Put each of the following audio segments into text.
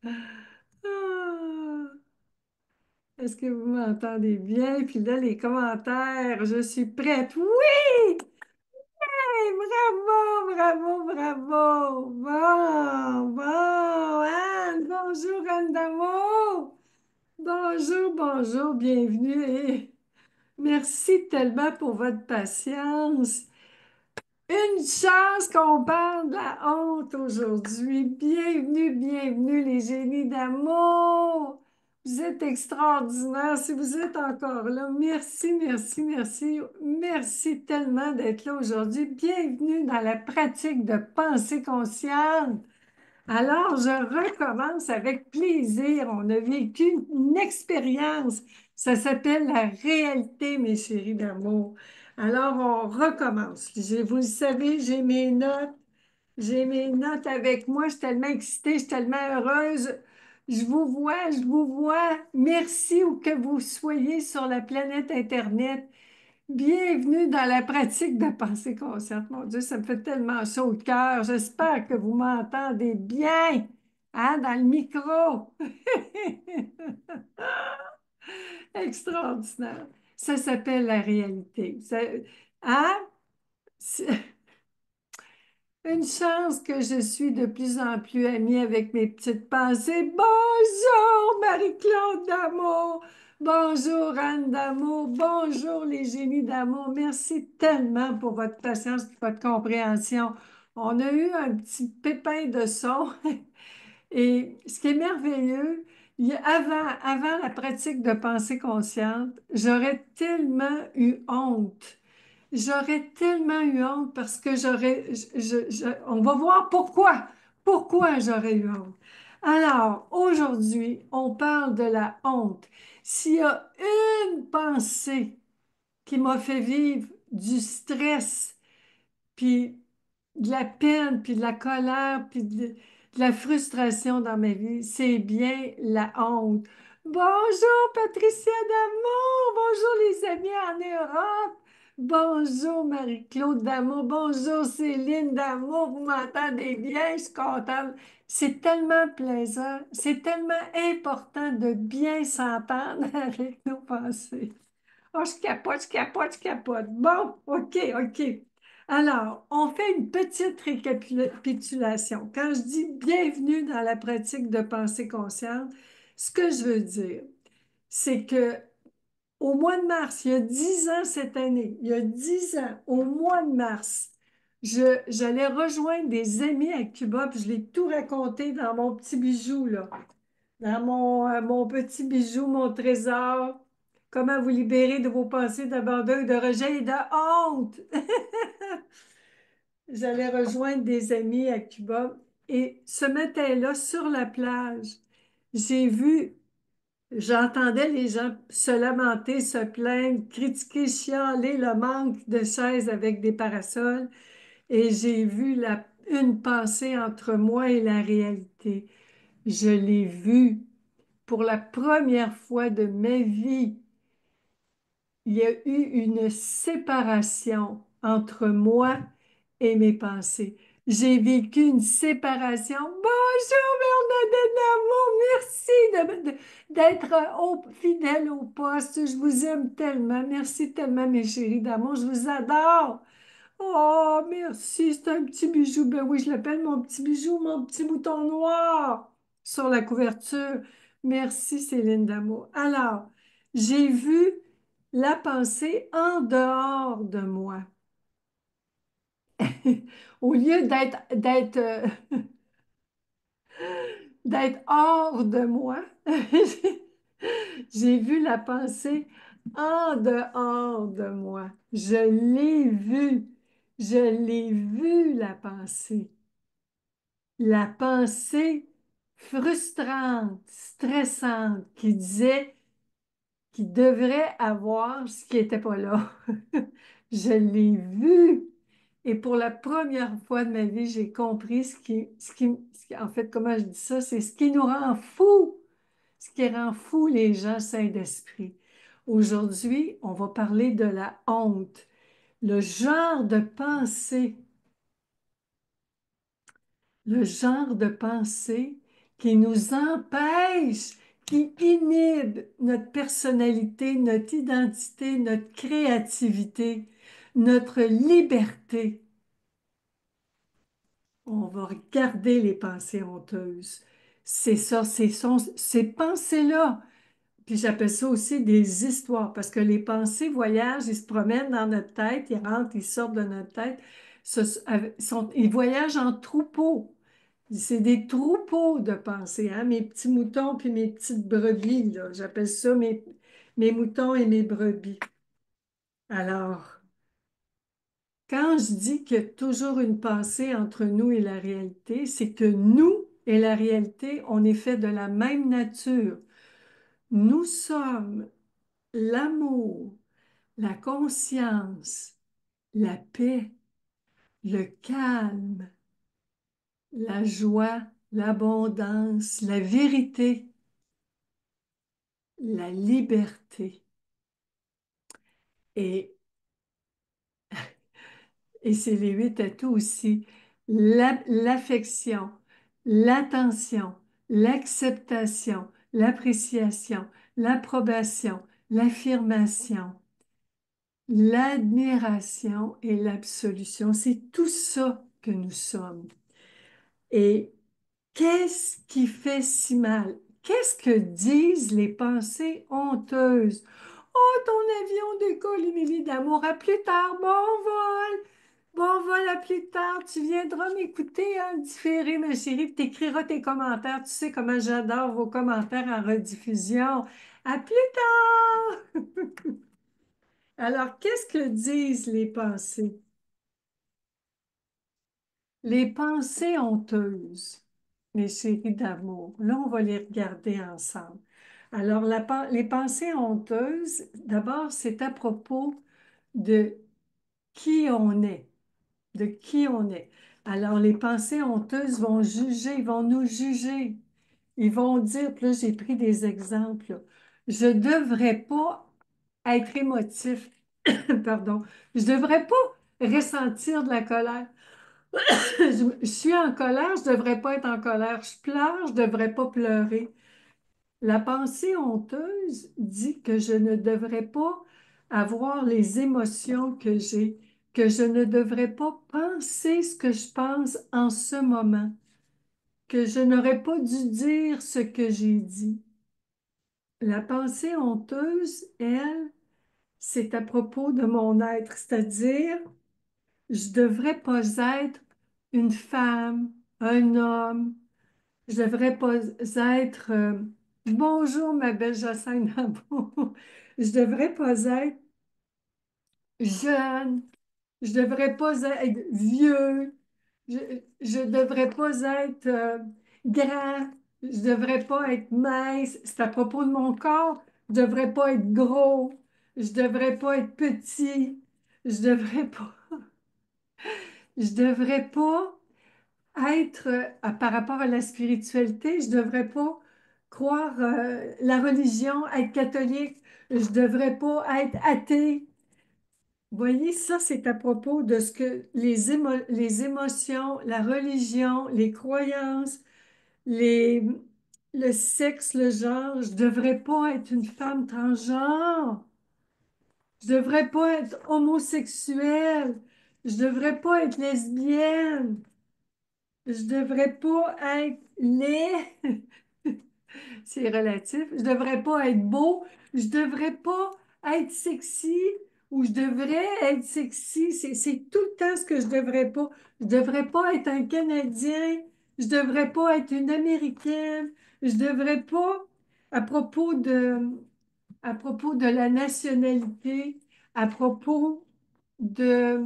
Ah, est-ce que vous m'entendez bien? Puis là, les commentaires, je suis prête. Oui! Hey, bravo, bravo, bravo. Bon, bon, Anne, bonjour, Anne d'amour. Bonjour, bonjour, bienvenue et merci tellement pour votre patience. Une chance qu'on parle de la honte aujourd'hui. Bienvenue, bienvenue les génies d'amour. Vous êtes extraordinaires. Si vous êtes encore là, merci, merci, merci. Merci tellement d'être là aujourd'hui. Bienvenue dans la pratique de pensée consciente. Alors, je recommence avec plaisir. On a vécu une expérience. Ça s'appelle la réalité, mes chéris d'amour. Alors, on recommence. Vous le savez, j'ai mes notes. J'ai mes notes avec moi. Je suis tellement excitée, je suis tellement heureuse. Je vous vois, je vous vois. Merci où que vous soyez sur la planète Internet. Bienvenue dans la pratique de pensée consciente. Mon Dieu, ça me fait tellement chaud au cœur. J'espère que vous m'entendez bien, hein, dans le micro. Extraordinaire. Ça s'appelle la réalité. Hein? C'est une chance que je suis de plus en plus amie avec mes petites pensées. Bonjour, Marie-Claude d'amour. Bonjour, Anne d'amour. Bonjour, les génies d'amour. Merci tellement pour votre patience et votre compréhension. On a eu un petit pépin de son. Et ce qui est merveilleux, avant la pratique de pensée consciente, j'aurais tellement eu honte. J'aurais tellement eu honte parce que on va voir pourquoi. Pourquoi j'aurais eu honte. Alors, aujourd'hui, on parle de la honte. S'il y a une pensée qui m'a fait vivre du stress, puis de la peine, puis de la colère, puis de la frustration dans ma vie, c'est bien la honte. Bonjour Patricia Damour, bonjour les amis en Europe, bonjour Marie-Claude Damour, bonjour Céline Damour, vous m'entendez bien, je suis contente. C'est tellement plaisant, c'est tellement important de bien s'entendre avec nos pensées. Oh, je capote, je capote, je capote. Bon, OK, OK. Alors, on fait une petite récapitulation. Quand je dis bienvenue dans la pratique de pensée consciente, ce que je veux dire, c'est que au mois de mars, il y a 10 ans cette année, il y a 10 ans, au mois de mars, j'allais rejoindre des amis à Cuba, puis je l'ai tout raconté dans mon petit bijou, là dans mon petit bijou, mon trésor. Comment vous libérer de vos pensées d'abandon, de rejet et de honte. J'allais rejoindre des amis à Cuba et ce matin-là, sur la plage, j'ai vu, j'entendais les gens se lamenter, se plaindre, critiquer, chialer le manque de chaises avec des parasols et j'ai vu une pensée entre moi et la réalité. Je l'ai vue pour la première fois de ma vie, il y a eu une séparation entre moi et mes pensées. J'ai vécu une séparation. Bonjour Bernadette Lamour, merci d'être fidèle au poste. Je vous aime tellement. Merci tellement, mes chéris d'amour. Je vous adore. Oh, merci, c'est un petit bijou. Ben oui, je l'appelle mon petit bijou, mon petit mouton noir sur la couverture. Merci, Céline d'amour. Alors, j'ai vu la pensée en dehors de moi. Au lieu d'être hors de moi, j'ai vu la pensée en dehors de moi. Je l'ai vue. Je l'ai vue, la pensée. La pensée frustrante, stressante, qui disait qu'il devrait avoir ce qui n'était pas là. Je l'ai vu. Et pour la première fois de ma vie, j'ai compris en fait, comment je dis ça, c'est ce qui nous rend fous, ce qui rend fous les gens sains d'esprit. Aujourd'hui, on va parler de la honte, le genre de pensée le genre de pensée qui nous empêche, qui inhibe notre personnalité, notre identité, notre créativité, notre liberté. On va regarder les pensées honteuses. C'est ça, ces pensées-là. Puis j'appelle ça aussi des histoires, parce que les pensées voyagent, ils se promènent dans notre tête, ils rentrent, ils sortent de notre tête. Ils voyagent en troupeaux. C'est des troupeaux de pensées, hein? Mes petits moutons puis mes petites brebis, là. J'appelle ça mes moutons et mes brebis. Alors, quand je dis qu'il y a toujours une pensée entre nous et la réalité, c'est que nous et la réalité, on est fait de la même nature. Nous sommes l'amour, la conscience, la paix, le calme, la joie, l'abondance, la vérité, la liberté. Et, et c'est les huit atouts aussi. L'affection, l'attention, l'acceptation, l'appréciation, l'approbation, l'affirmation, l'admiration et l'absolution. C'est tout ça que nous sommes. Et qu'est-ce qui fait si mal? Qu'est-ce que disent les pensées honteuses? Oh, ton avion décolle, Émilie d'amour. À plus tard. Bon vol. Bon vol, à plus tard. Tu viendras m'écouter en différé, ma chérie, puis t'écriras tes commentaires. Tu sais comment j'adore vos commentaires en rediffusion. À plus tard. Alors, qu'est-ce que disent les pensées? Les pensées honteuses, mes chéris d'amour, là, on va les regarder ensemble. Alors, les pensées honteuses, d'abord, c'est à propos de qui on est, de qui on est. Alors, les pensées honteuses vont juger, ils vont nous juger. Ils vont dire, puis là, j'ai pris des exemples, là. Je ne devrais pas être émotif, pardon, je ne devrais pas ressentir de la colère. Je suis en colère, je ne devrais pas être en colère. Je pleure, je ne devrais pas pleurer. La pensée honteuse dit que je ne devrais pas avoir les émotions que j'ai, que je ne devrais pas penser ce que je pense en ce moment, que je n'aurais pas dû dire ce que j'ai dit. La pensée honteuse, elle, c'est à propos de mon être, c'est-à-dire, je ne devrais pas être une femme, un homme. Je devrais pas être bonjour, ma belle Jacinthe Amour. Je devrais pas être jeune. Je devrais pas être vieux. Je, je devrais pas être grand. Je devrais pas être mince. C'est à propos de mon corps. Je devrais pas être gros. Je devrais pas être petit. Je devrais pas. Je devrais pas être, par rapport à la spiritualité, je ne devrais pas croire la religion, être catholique, je ne devrais pas être athée. Vous voyez, ça, c'est à propos de ce que les émotions, la religion, les croyances, les, le sexe, le genre. Je ne devrais pas être une femme transgenre. Je ne devrais pas être homosexuelle. Je ne devrais pas être lesbienne. Je devrais pas être laid, c'est relatif. Je devrais pas être beau. Je devrais pas être sexy ou je devrais être sexy. C'est tout le temps ce que je devrais pas. Je devrais pas être un Canadien. Je devrais pas être une Américaine. Je devrais pas, à propos de, à propos de la nationalité, à propos de,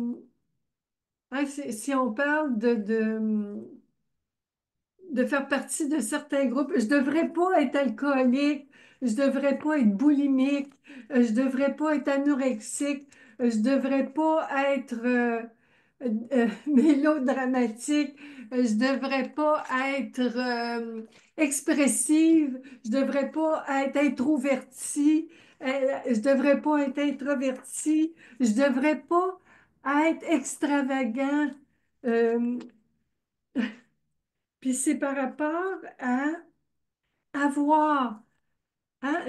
hein, si on parle de faire partie de certains groupes. Je devrais pas être alcoolique, je devrais pas être boulimique, je devrais pas être anorexique, je devrais pas être mélodramatique, je devrais pas être expressive, je devrais pas être introvertie, je devrais pas être introvertie, je devrais pas être extravagant. Euh, Puis c'est par rapport à avoir. Hein,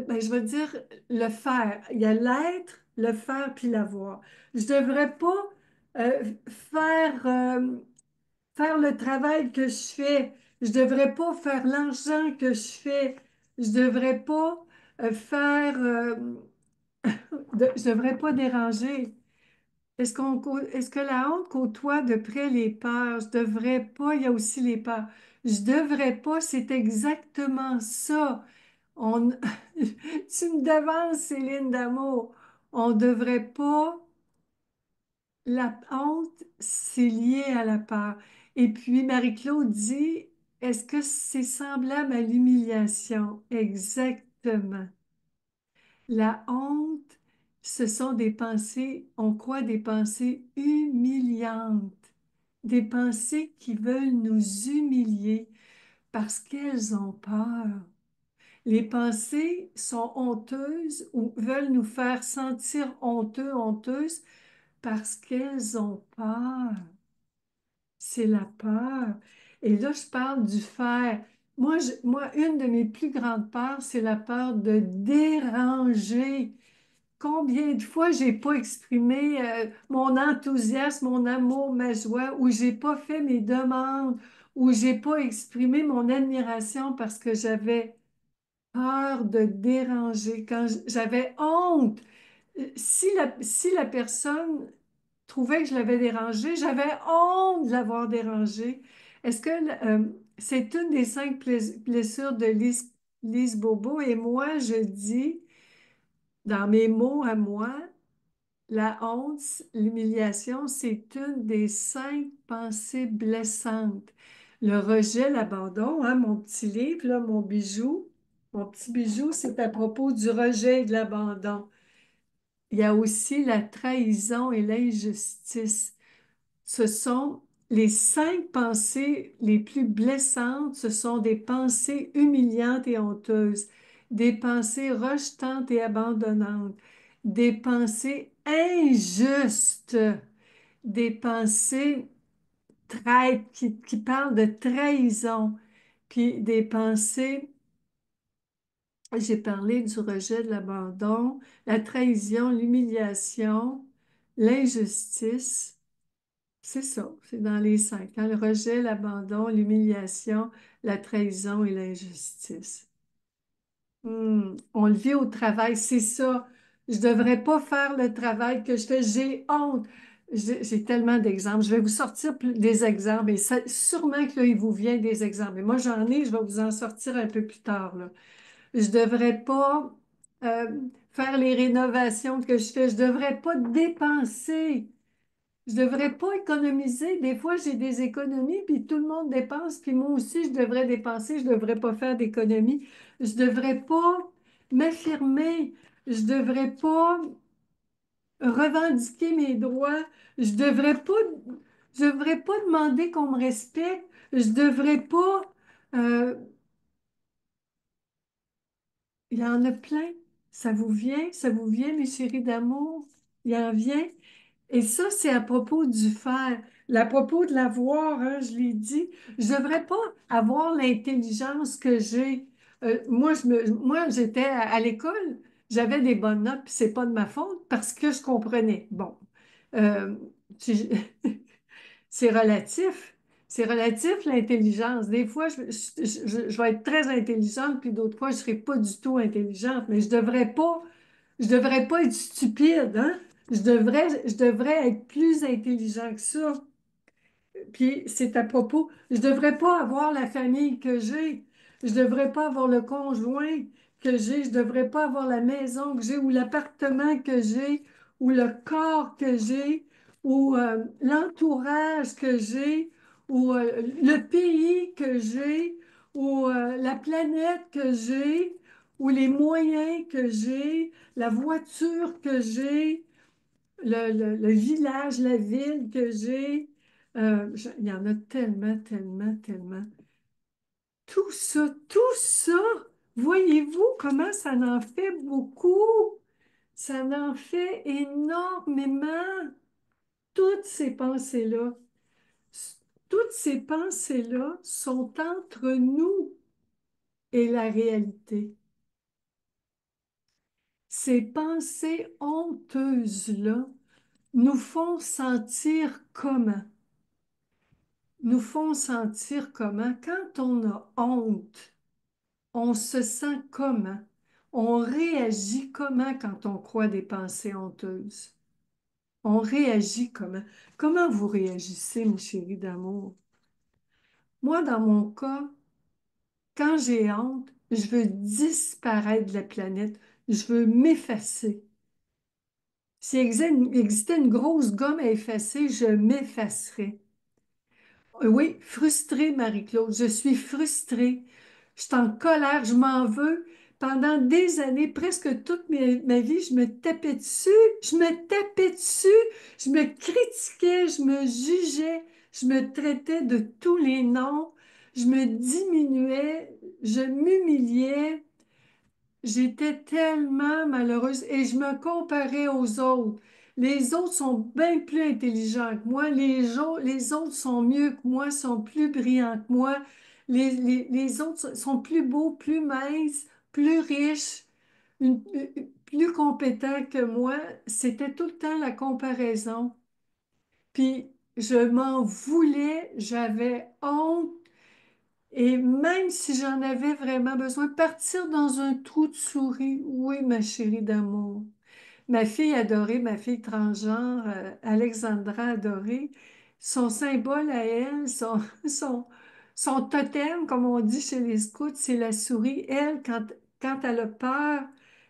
ben, je veux dire le faire. Il y a l'être, le faire, puis l'avoir. Je devrais pas faire, faire le travail que je fais. Je devrais pas faire l'argent que je fais. Je devrais pas faire, je devrais pas déranger. Est-ce que la honte côtoie de près les peurs? Je devrais pas, il y a aussi les peurs. Je devrais pas, c'est exactement ça. On, tu me devances, Céline d'amour. On devrait pas, la honte, c'est lié à la peur. Et puis Marie-Claude dit, est-ce que c'est semblable à l'humiliation? Exactement. La honte, ce sont des pensées, on croit des pensées humiliantes, des pensées qui veulent nous humilier parce qu'elles ont peur. Les pensées sont honteuses ou veulent nous faire sentir honteux, honteuses parce qu'elles ont peur. C'est la peur. Et là, je parle du faire. Moi, une de mes plus grandes peurs, c'est la peur de déranger. Combien de fois j'ai pas exprimé mon enthousiasme, mon amour, ma joie, ou j'ai pas fait mes demandes, ou j'ai pas exprimé mon admiration parce que j'avais peur de déranger, quand j'avais honte. Si la personne trouvait que je l'avais dérangé, j'avais honte de l'avoir dérangé. Est-ce que c'est une des cinq blessures de Lise Bobo? Et moi, je dis, dans mes mots à moi, la honte, l'humiliation, c'est une des cinq pensées blessantes. Le rejet, l'abandon, hein, mon petit livre, là, mon bijou, mon petit bijou, c'est à propos du rejet et de l'abandon. Il y a aussi la trahison et l'injustice. Ce sont les cinq pensées les plus blessantes, ce sont des pensées humiliantes et honteuses, des pensées rejetantes et abandonnantes, des pensées injustes, des pensées qui parlent de trahison, puis des pensées, j'ai parlé du rejet, de l'abandon, la trahison, l'humiliation, l'injustice. C'est ça, c'est dans les cinq, hein. Le rejet, l'abandon, l'humiliation, la trahison et l'injustice. On le vit au travail, c'est ça. Je ne devrais pas faire le travail que je fais. J'ai honte. J'ai tellement d'exemples. Je vais vous sortir des exemples et sûrement que là, il vous vient des exemples. Et moi, j'en ai, je vais vous en sortir un peu plus tard, là. Je ne devrais pas euh, faire les rénovations que je fais. Je ne devrais pas dépenser. Je devrais pas économiser. Des fois, j'ai des économies, puis tout le monde dépense, puis moi aussi, je devrais dépenser. Je devrais pas faire d'économies. Je devrais pas m'affirmer. Je devrais pas revendiquer mes droits. Je devrais pas, je devrais pas demander qu'on me respecte. Je devrais pas. euh, il y en a plein. Ça vous vient, mes chéris d'amour. Il en vient. Et ça, c'est à propos du faire. À propos de l'avoir, hein, je l'ai dit, je ne devrais pas avoir l'intelligence que j'ai. Moi, j'étais à l'école, j'avais des bonnes notes, puis c'est pas de ma faute parce que je comprenais. Bon, Euh, tu- c'est relatif. C'est relatif, l'intelligence. Des fois, je vais être très intelligente, puis d'autres fois, je ne serai pas du tout intelligente, mais je devrais pas être stupide, hein? Je devrais être plus intelligent que ça. Puis c'est à propos, je devrais pas avoir la famille que j'ai. Je devrais pas avoir le conjoint que j'ai. Je devrais pas avoir la maison que j'ai ou l'appartement que j'ai ou le corps que j'ai ou l'entourage que j'ai ou le pays que j'ai ou la planète que j'ai ou les moyens que j'ai, la voiture que j'ai, le village, la ville que j'ai. Il y en a tellement, tellement, tellement. Tout ça, voyez-vous comment ça en fait beaucoup? Ça en fait énormément, toutes ces pensées-là. toutes ces pensées-là sont entre nous et la réalité. Ces pensées honteuses-là nous font sentir comment? Nous font sentir comment? Quand on a honte, on se sent comment? On réagit comment quand on croit des pensées honteuses? On réagit comment? Comment vous réagissez, mes chéris d'amour? Moi, dans mon cas, quand j'ai honte, je veux disparaître de la planète. Je veux m'effacer. S'il existait une grosse gomme à effacer, je m'effacerais. Oui, frustrée, Marie-Claude. Je suis frustrée. Je suis en colère, je m'en veux. Pendant des années, presque toute ma vie, je me tapais dessus, je me tapais dessus, je me critiquais, je me jugeais, je me traitais de tous les noms, je me diminuais, je m'humiliais. J'étais tellement malheureuse et je me comparais aux autres. Les autres sont bien plus intelligents que moi. Les autres sont mieux que moi, sont plus brillants que moi. Les autres sont plus beaux, plus minces, plus riches, plus compétents que moi. C'était tout le temps la comparaison. Puis je m'en voulais, j'avais honte. Et même si j'en avais vraiment besoin, partir dans un trou de souris, oui, ma chérie d'amour. Ma fille adorée, ma fille transgenre, Alexandra adorée, son symbole à elle, son, son totem, comme on dit chez les scouts, c'est la souris. Elle, quand elle a peur,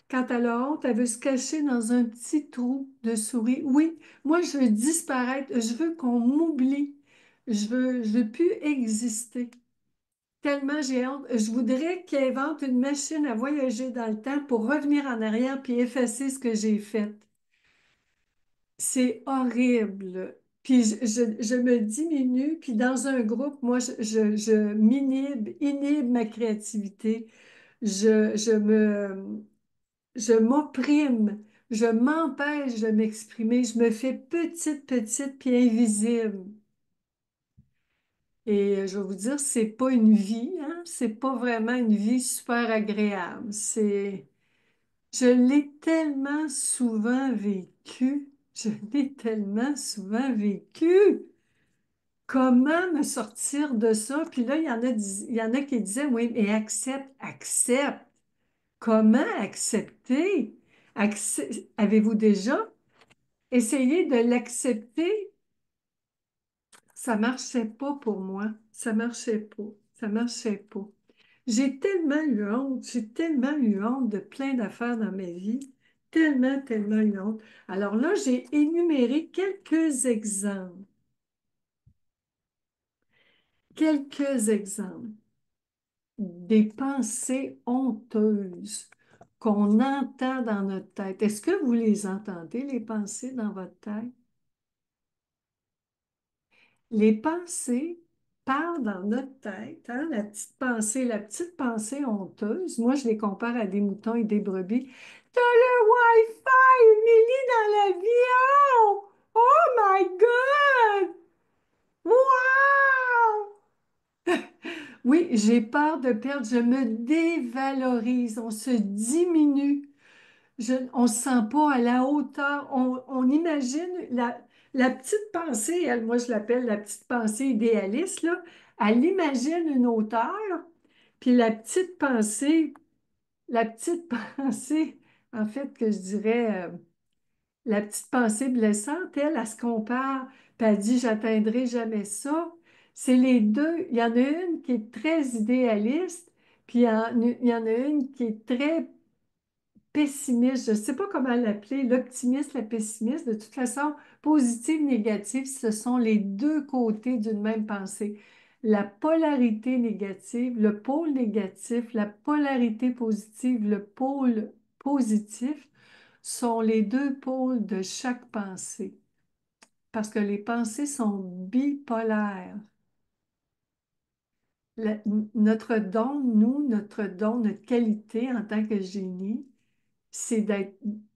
quand elle a honte, elle veut se cacher dans un petit trou de souris. Oui, moi, je veux disparaître, je veux qu'on m'oublie, je veux plus exister. Tellement j'ai honte. Je voudrais qu'il invente une machine à voyager dans le temps pour revenir en arrière puis effacer ce que j'ai fait. C'est horrible. Puis je me diminue, puis dans un groupe, moi, inhibe ma créativité. Je, je me, je m'opprime, je m'empêche de m'exprimer, je me fais petite, petite, puis invisible. Et je vais vous dire, c'est pas une vie, hein? C'est pas vraiment une vie super agréable. Je l'ai tellement souvent vécu. Je l'ai tellement souvent vécu. Comment me sortir de ça? Puis là, il y en a qui disaient, oui, mais accepte, accepte. Comment accepter? Avez-vous déjà essayé de l'accepter? Ça marchait pas pour moi. Ça marchait pas. Ça marchait pas. J'ai tellement eu honte. J'ai tellement eu honte de plein d'affaires dans ma vie. Tellement, tellement eu honte. Alors là, j'ai énuméré quelques exemples. Quelques exemples des pensées honteuses qu'on entend dans notre tête. Est-ce que vous les entendez, les pensées dans votre tête? Les pensées parlent dans notre tête, hein, la petite pensée honteuse. Moi, je les compare à des moutons et des brebis. T'as le Wi-Fi, Émilie, dans l'avion! Oh my God! Wow! Oui, j'ai peur de perdre, je me dévalorise, on se diminue. On ne se sent pas à la hauteur. On imagine la petite pensée, elle, moi je l'appelle la petite pensée idéaliste, là. Elle imagine une hauteur, puis la petite pensée, en fait, que je dirais, la petite pensée blessante, elle se compare, puis elle dit, j'atteindrai jamais ça. C'est les deux. Il y en a une qui est très idéaliste, puis il y en a une qui est très pessimiste, je ne sais pas comment l'appeler, l'optimiste, la pessimiste, de toute façon, positive, négative, ce sont les deux côtés d'une même pensée. La polarité négative, le pôle négatif, la polarité positive, le pôle positif sont les deux pôles de chaque pensée, parce que les pensées sont bipolaires. Notre don, nous, notre don, notre qualité en tant que génie, c'est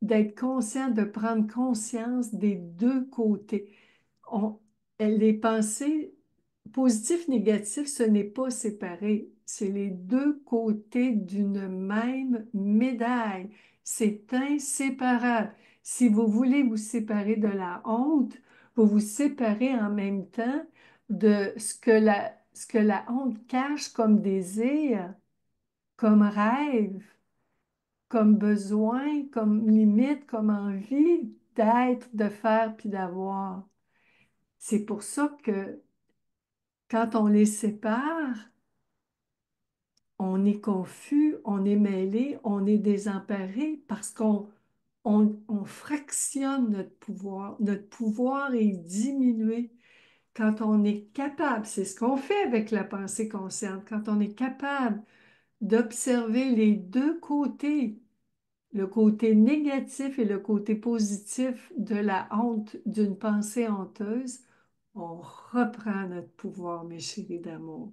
d'être conscient, de prendre conscience des deux côtés. On, les pensées positif, négatif, ce n'est pas séparé. C'est les deux côtés d'une même médaille. C'est inséparable. Si vous voulez vous séparer de la honte, vous vous séparez en même temps de ce que la honte cache comme désir, comme rêve, comme besoin, comme limite, comme envie d'être, de faire puis d'avoir. C'est pour ça que quand on les sépare, on est confus, on est mêlé, on est désemparé parce qu'on fractionne notre pouvoir. Notre pouvoir est diminué quand on est capable, c'est ce qu'on fait avec la pensée consciente, quand on est capable d'observer les deux côtés, le côté négatif et le côté positif de la honte, d'une pensée honteuse, on reprend notre pouvoir, mes chéris d'amour.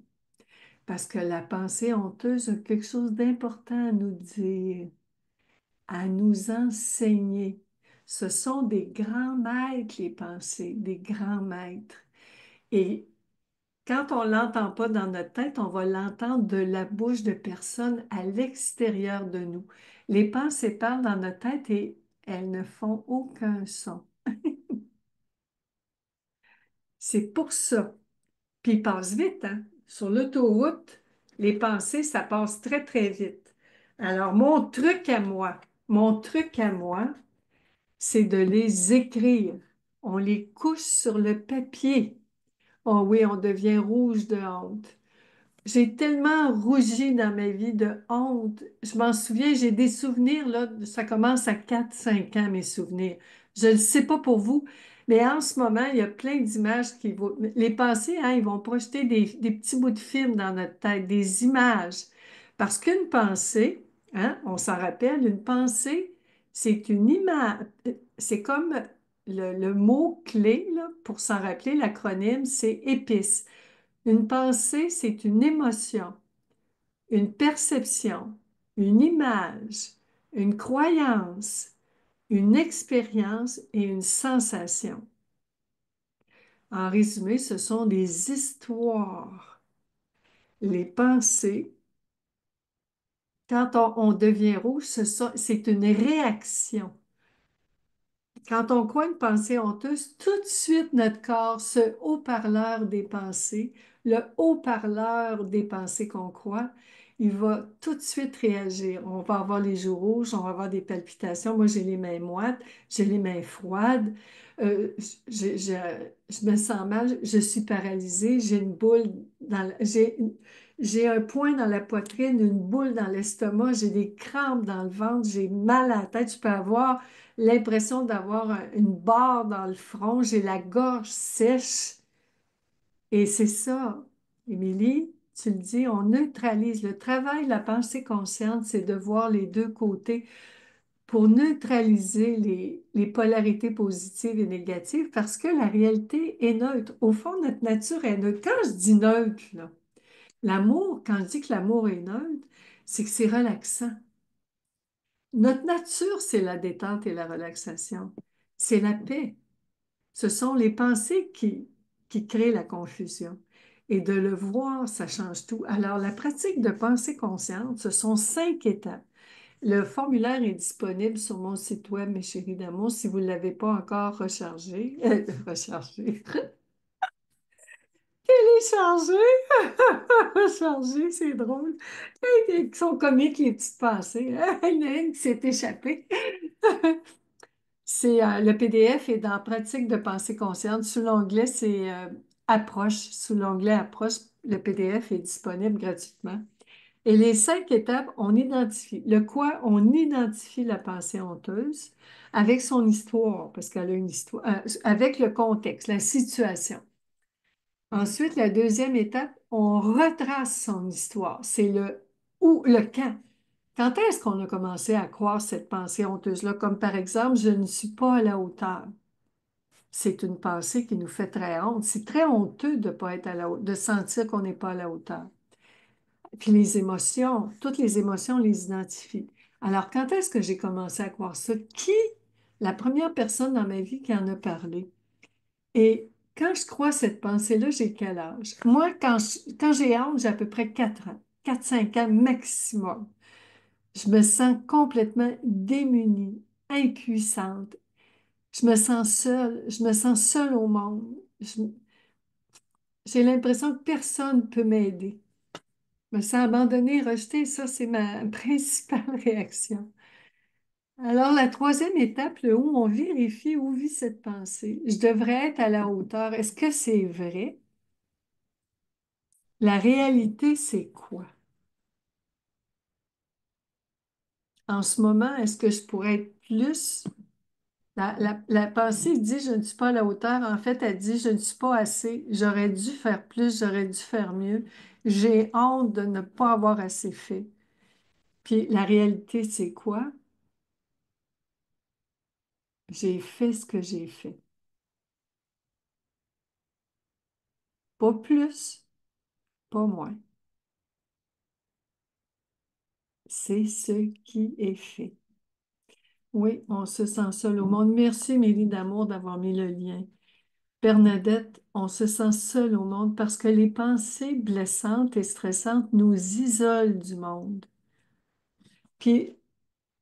Parce que la pensée honteuse a quelque chose d'important à nous dire, à nous enseigner. Ce sont des grands maîtres, les pensées, des grands maîtres. Et quand on ne l'entend pas dans notre tête, on va l'entendre de la bouche de personnes à l'extérieur de nous. Les pensées parlent dans notre tête et elles ne font aucun son. C'est pour ça. Puis il passe vite, hein? Sur l'autoroute, les pensées, ça passe très, très vite. Alors, mon truc à moi, c'est de les écrire. On les couche sur le papier. Oh oui, on devient rouge de honte. J'ai tellement rougi dans ma vie de honte. Je m'en souviens, j'ai des souvenirs, là, ça commence à 4, 5 ans, mes souvenirs. Je ne sais pas pour vous, mais en ce moment, il y a plein d'images qui vont... Les pensées, hein, ils vont projeter des petits bouts de film dans notre tête, des images. Parce qu'une pensée, hein, on s'en rappelle, une pensée, c'est une image, c'est comme le mot-clé, là, pour s'en rappeler, l'acronyme, c'est épice. Une pensée, c'est une émotion, une perception, une image, une croyance, une expérience et une sensation. En résumé, ce sont des histoires. Les pensées, quand on devient rouge, c'est une réaction. Quand on croit une pensée honteuse, tout de suite notre corps, ce haut-parleur des pensées, le haut-parleur des pensées qu'on croit, il va tout de suite réagir. On va avoir les joues rouges, on va avoir des palpitations. Moi, j'ai les mains moites, j'ai les mains froides, euh, je, je me sens mal, je suis paralysée, j'ai une boule j'ai un point dans la poitrine, une boule dans l'estomac, j'ai des crampes dans le ventre, j'ai mal à la tête. Je peux avoir l'impression d'avoir une barre dans le front, j'ai la gorge sèche. Et c'est ça, Émilie, tu le dis, on neutralise. Le travail de la pensée consciente, c'est de voir les deux côtés pour neutraliser les polarités positives et négatives parce que la réalité est neutre. Au fond, notre nature est neutre. Quand je dis neutre, là, l'amour, quand je dis que l'amour est neutre, c'est que c'est relaxant. Notre nature, c'est la détente et la relaxation. C'est la paix. Ce sont les pensées qui créent la confusion. Et de le voir, ça change tout. Alors, la pratique de pensée consciente, ce sont 5 étapes. Le formulaire est disponible sur mon site web, mes chéris d'amour, si vous ne l'avez pas encore rechargé. Rechargé. Téléchargé. Rechargé, c'est drôle. Ils sont comiques, les petites pensées. Il y en a une qui s'est échappée. Le PDF est dans Pratique de pensée consciente. Sous l'onglet, c'est Approche. Sous l'onglet Approche, le PDF est disponible gratuitement. Et les 5 étapes, on identifie. Le quoi? On identifie la pensée honteuse avec son histoire, parce qu'elle a une histoire, avec le contexte, la situation. Ensuite, la deuxième étape, on retrace son histoire. C'est le où, le quand. Quand est-ce qu'on a commencé à croire cette pensée honteuse-là? Comme par exemple, je ne suis pas à la hauteur. C'est une pensée qui nous fait très honte. C'est très honteux de pas être à la hauteur, de sentir qu'on n'est pas à la hauteur. Puis les émotions, toutes les émotions, on les identifie. Alors, quand est-ce que j'ai commencé à croire ça? Qui? La première personne dans ma vie qui en a parlé. Et Quand je crois cette pensée-là, j'ai quel âge? Moi, quand j'ai honte, j'ai à peu près 4 ans, 4 5 ans maximum. Je me sens complètement démunie, impuissante. Je me sens seule, je me sens seule au monde. J'ai l'impression que personne ne peut m'aider. Je me sens abandonnée, rejetée, ça, c'est ma principale réaction. Alors, la troisième étape, le où on vérifie où vit cette pensée. Je devrais être à la hauteur. Est-ce que c'est vrai? La réalité, c'est quoi? En ce moment, est-ce que je pourrais être plus? La pensée dit je ne suis pas à la hauteur. En fait, elle dit je ne suis pas assez. J'aurais dû faire plus, j'aurais dû faire mieux. J'ai honte de ne pas avoir assez fait. Puis la réalité, c'est quoi? J'ai fait ce que j'ai fait. Pas plus, pas moins. C'est ce qui est fait. Oui, on se sent seul au monde. Merci, Mélie d'amour, d'avoir mis le lien. Bernadette, on se sent seul au monde parce que les pensées blessantes et stressantes nous isolent du monde. Puis,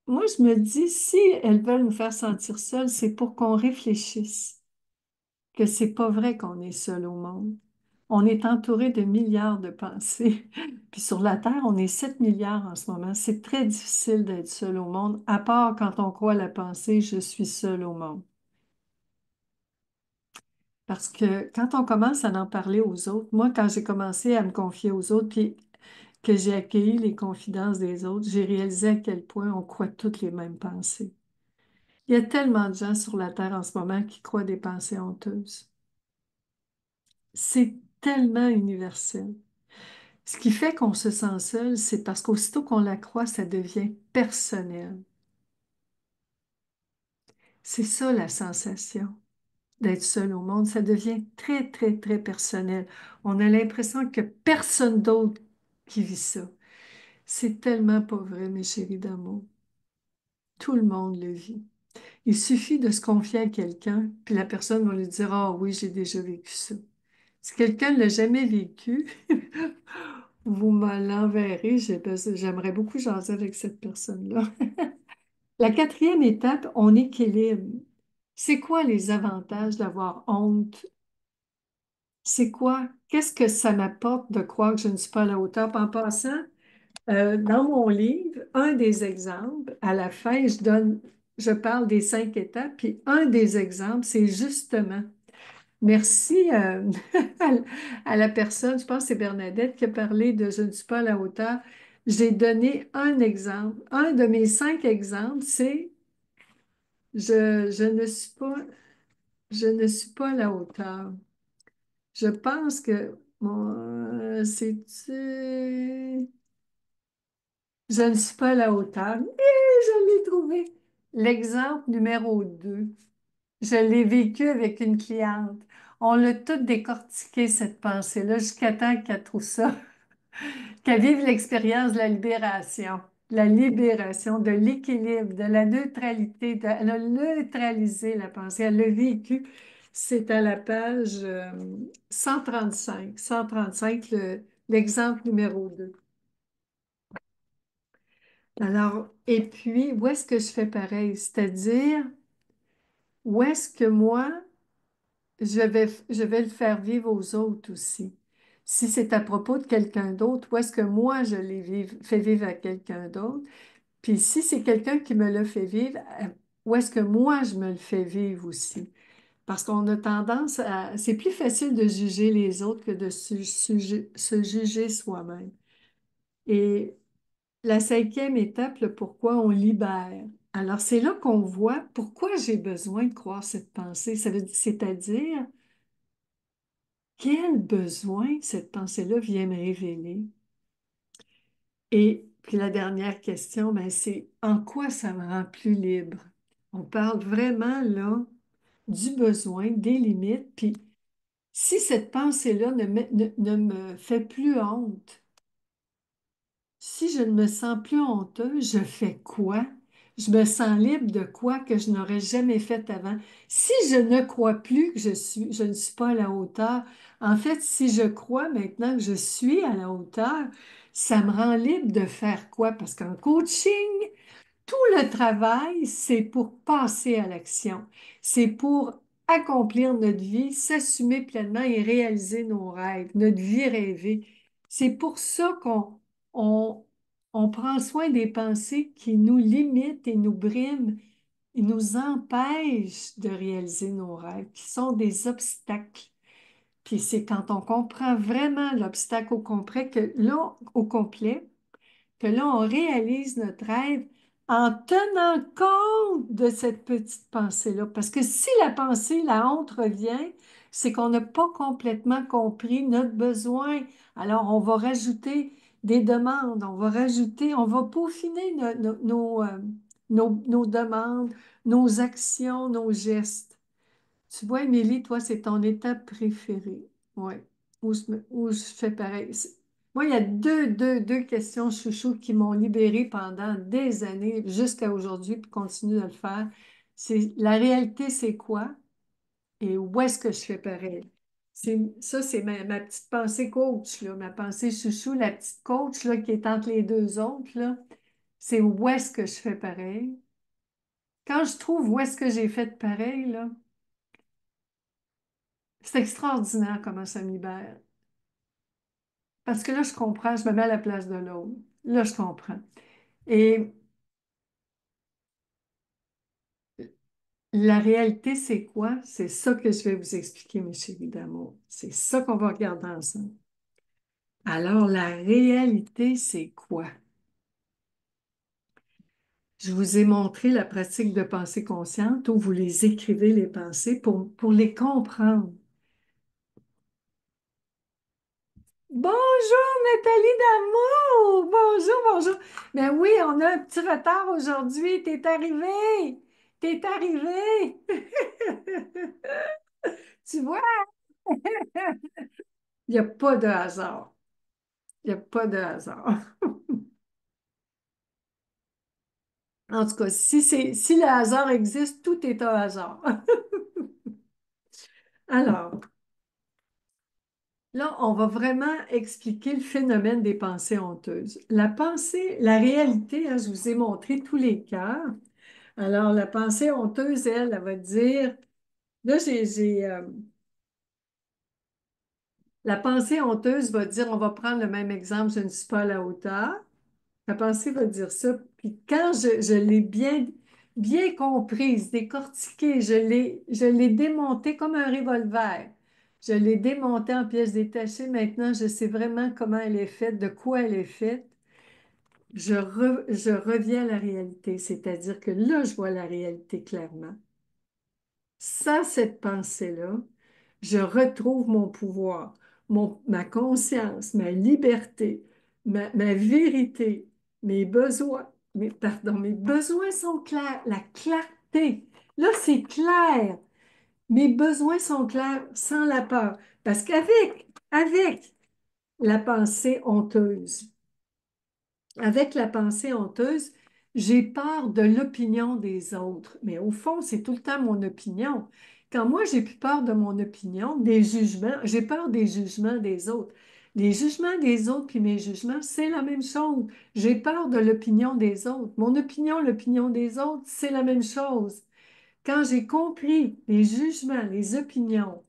moi, je me dis, si elles veulent nous faire sentir seuls, c'est pour qu'on réfléchisse que c'est pas vrai qu'on est seul au monde. On est entouré de milliards de pensées. Puis sur la Terre, on est 7 milliards en ce moment. C'est très difficile d'être seul au monde, à part quand on croit la pensée, je suis seul au monde. Parce que quand on commence à en parler aux autres, moi, quand j'ai commencé à me confier aux autres, puis que j'ai accueilli les confidences des autres, j'ai réalisé à quel point on croit toutes les mêmes pensées. Il y a tellement de gens sur la Terre en ce moment qui croient des pensées honteuses. C'est tellement universel. Ce qui fait qu'on se sent seul, c'est parce qu'aussitôt qu'on la croit, ça devient personnel. C'est ça la sensation d'être seul au monde. Ça devient très, très, très personnel. On a l'impression que personne d'autre qui vit ça. C'est tellement pas vrai, mes chéris d'amour. Tout le monde le vit. Il suffit de se confier à quelqu'un, puis la personne va lui dire, ah oui, j'ai déjà vécu ça. Si quelqu'un ne l'a jamais vécu, vous me l'enverrez. J'aimerais beaucoup jaser avec cette personne-là. La quatrième étape, on équilibre. C'est quoi les avantages d'avoir honte? C'est quoi? Qu'est-ce que ça m'apporte de croire que je ne suis pas à la hauteur? Puis en passant, dans mon livre, un des exemples, à la fin, je parle des 5 étapes, puis un des exemples, c'est justement, merci à la personne, je pense que c'est Bernadette qui a parlé de je ne suis pas à la hauteur. J'ai donné un exemple. Un de mes 5 exemples, c'est je ne suis pas, je ne suis pas à la hauteur. Je pense que je ne suis pas à la hauteur. Et je l'ai trouvé. L'exemple numéro 2. Je l'ai vécu avec une cliente. On l'a tout décortiqué, cette pensée-là, jusqu'à temps qu'elle trouve ça, qu'elle vive l'expérience de la libération, de l'équilibre, de la neutralité. Elle a neutralisé la pensée, elle l'a vécu. C'est à la page 135, l'exemple numéro 2. Alors, et puis, où est-ce que je fais pareil? C'est-à-dire, où est-ce que moi, je vais le faire vivre aux autres aussi? Si c'est à propos de quelqu'un d'autre, où est-ce que moi, fais vivre à quelqu'un d'autre? Puis si c'est quelqu'un qui me le fait vivre, où est-ce que moi, je me le fais vivre aussi? Parce qu'on a tendance à... C'est plus facile de juger les autres que de se juger soi-même. Et la 5e étape, le pourquoi on libère. Alors, c'est là qu'on voit pourquoi j'ai besoin de croire cette pensée. C'est-à-dire, quel besoin cette pensée-là vient me révéler? Et puis la dernière question, ben, c'est en quoi ça me rend plus libre? On parle vraiment là du besoin, des limites. Puis si cette pensée-là ne me fait plus honte, si je ne me sens plus honteux, je fais quoi? je me sens libre de quoi que je n'aurais jamais fait avant. Si je ne crois plus que je ne suis pas à la hauteur, en fait, si je crois maintenant que je suis à la hauteur, ça me rend libre de faire quoi? Parce qu'en coaching, tout le travail, c'est pour passer à l'action. C'est pour accomplir notre vie, s'assumer pleinement et réaliser nos rêves, notre vie rêvée. C'est pour ça on, on prend soin des pensées qui nous limitent et nous briment et nous empêchent de réaliser nos rêves, qui sont des obstacles. Puis c'est quand on comprend vraiment l'obstacle au complet, que là, on réalise notre rêve en tenant compte de cette petite pensée-là. Parce que si la pensée, la honte revient, c'est qu'on n'a pas complètement compris notre besoin. Alors, on va rajouter des demandes, on va peaufiner nos demandes, nos actions, nos gestes. Tu vois, Émilie, toi, c'est ton étape préférée. Oui. Où je fais pareil. Moi, il y a deux questions chouchou qui m'ont libérée pendant des années jusqu'à aujourd'hui, puis continue de le faire. C'est la réalité, c'est quoi? Et où est-ce que je fais pareil? Ça, c'est ma petite pensée coach, là, ma pensée chouchou, la petite coach là, qui est entre les deux autres, là. C'est où est-ce que je fais pareil? Quand je trouve où est-ce que j'ai fait pareil, là, c'est extraordinaire comment ça me libère. Parce que là, je comprends, je me mets à la place de l'autre. Là, je comprends. Et la réalité, c'est quoi? C'est ça que je vais vous expliquer, mes chéris d'amour. C'est ça qu'on va regarder ensemble. Alors, la réalité, c'est quoi? Je vous ai montré la pratique de pensée consciente où vous les écrivez, les pensées, pour les comprendre. Bonjour, Nathalie d'amour! Bonjour, bonjour. Ben oui, on a un petit retard aujourd'hui. T'es arrivé! T'es arrivé! Tu vois, il n'y a pas de hasard. Il n'y a pas de hasard. En tout cas, si le hasard existe, tout est un hasard. Alors, là, on va vraiment expliquer le phénomène des pensées honteuses. La pensée, la réalité, hein, je vous ai montré tous les cas. Alors, la pensée honteuse, elle va dire, là, la pensée honteuse va dire, on va prendre le même exemple, je ne suis pas à la hauteur. La pensée va dire ça. Puis quand je l'ai bien comprise, décortiquée, je l'ai démontée comme un revolver. Je l'ai démontée en pièces détachées. Maintenant, je sais vraiment comment elle est faite, de quoi elle est faite. Je reviens à la réalité, c'est-à-dire que là, je vois la réalité clairement. Sans cette pensée-là, je retrouve mon pouvoir, ma conscience, ma liberté, ma vérité, mes besoins. Mes besoins sont clairs, la clarté. Là, c'est clair. Mes besoins sont clairs sans la peur. Parce avec la pensée honteuse, avec la pensée honteuse, j'ai peur de l'opinion des autres. Mais au fond, c'est tout le temps mon opinion. Quand moi, j'ai plus peur de mon opinion, des jugements, j'ai peur des jugements des autres. Les jugements des autres puis mes jugements, c'est la même chose. J'ai peur de l'opinion des autres. Mon opinion, l'opinion des autres, c'est la même chose. Quand j'ai compris les jugements, les opinions,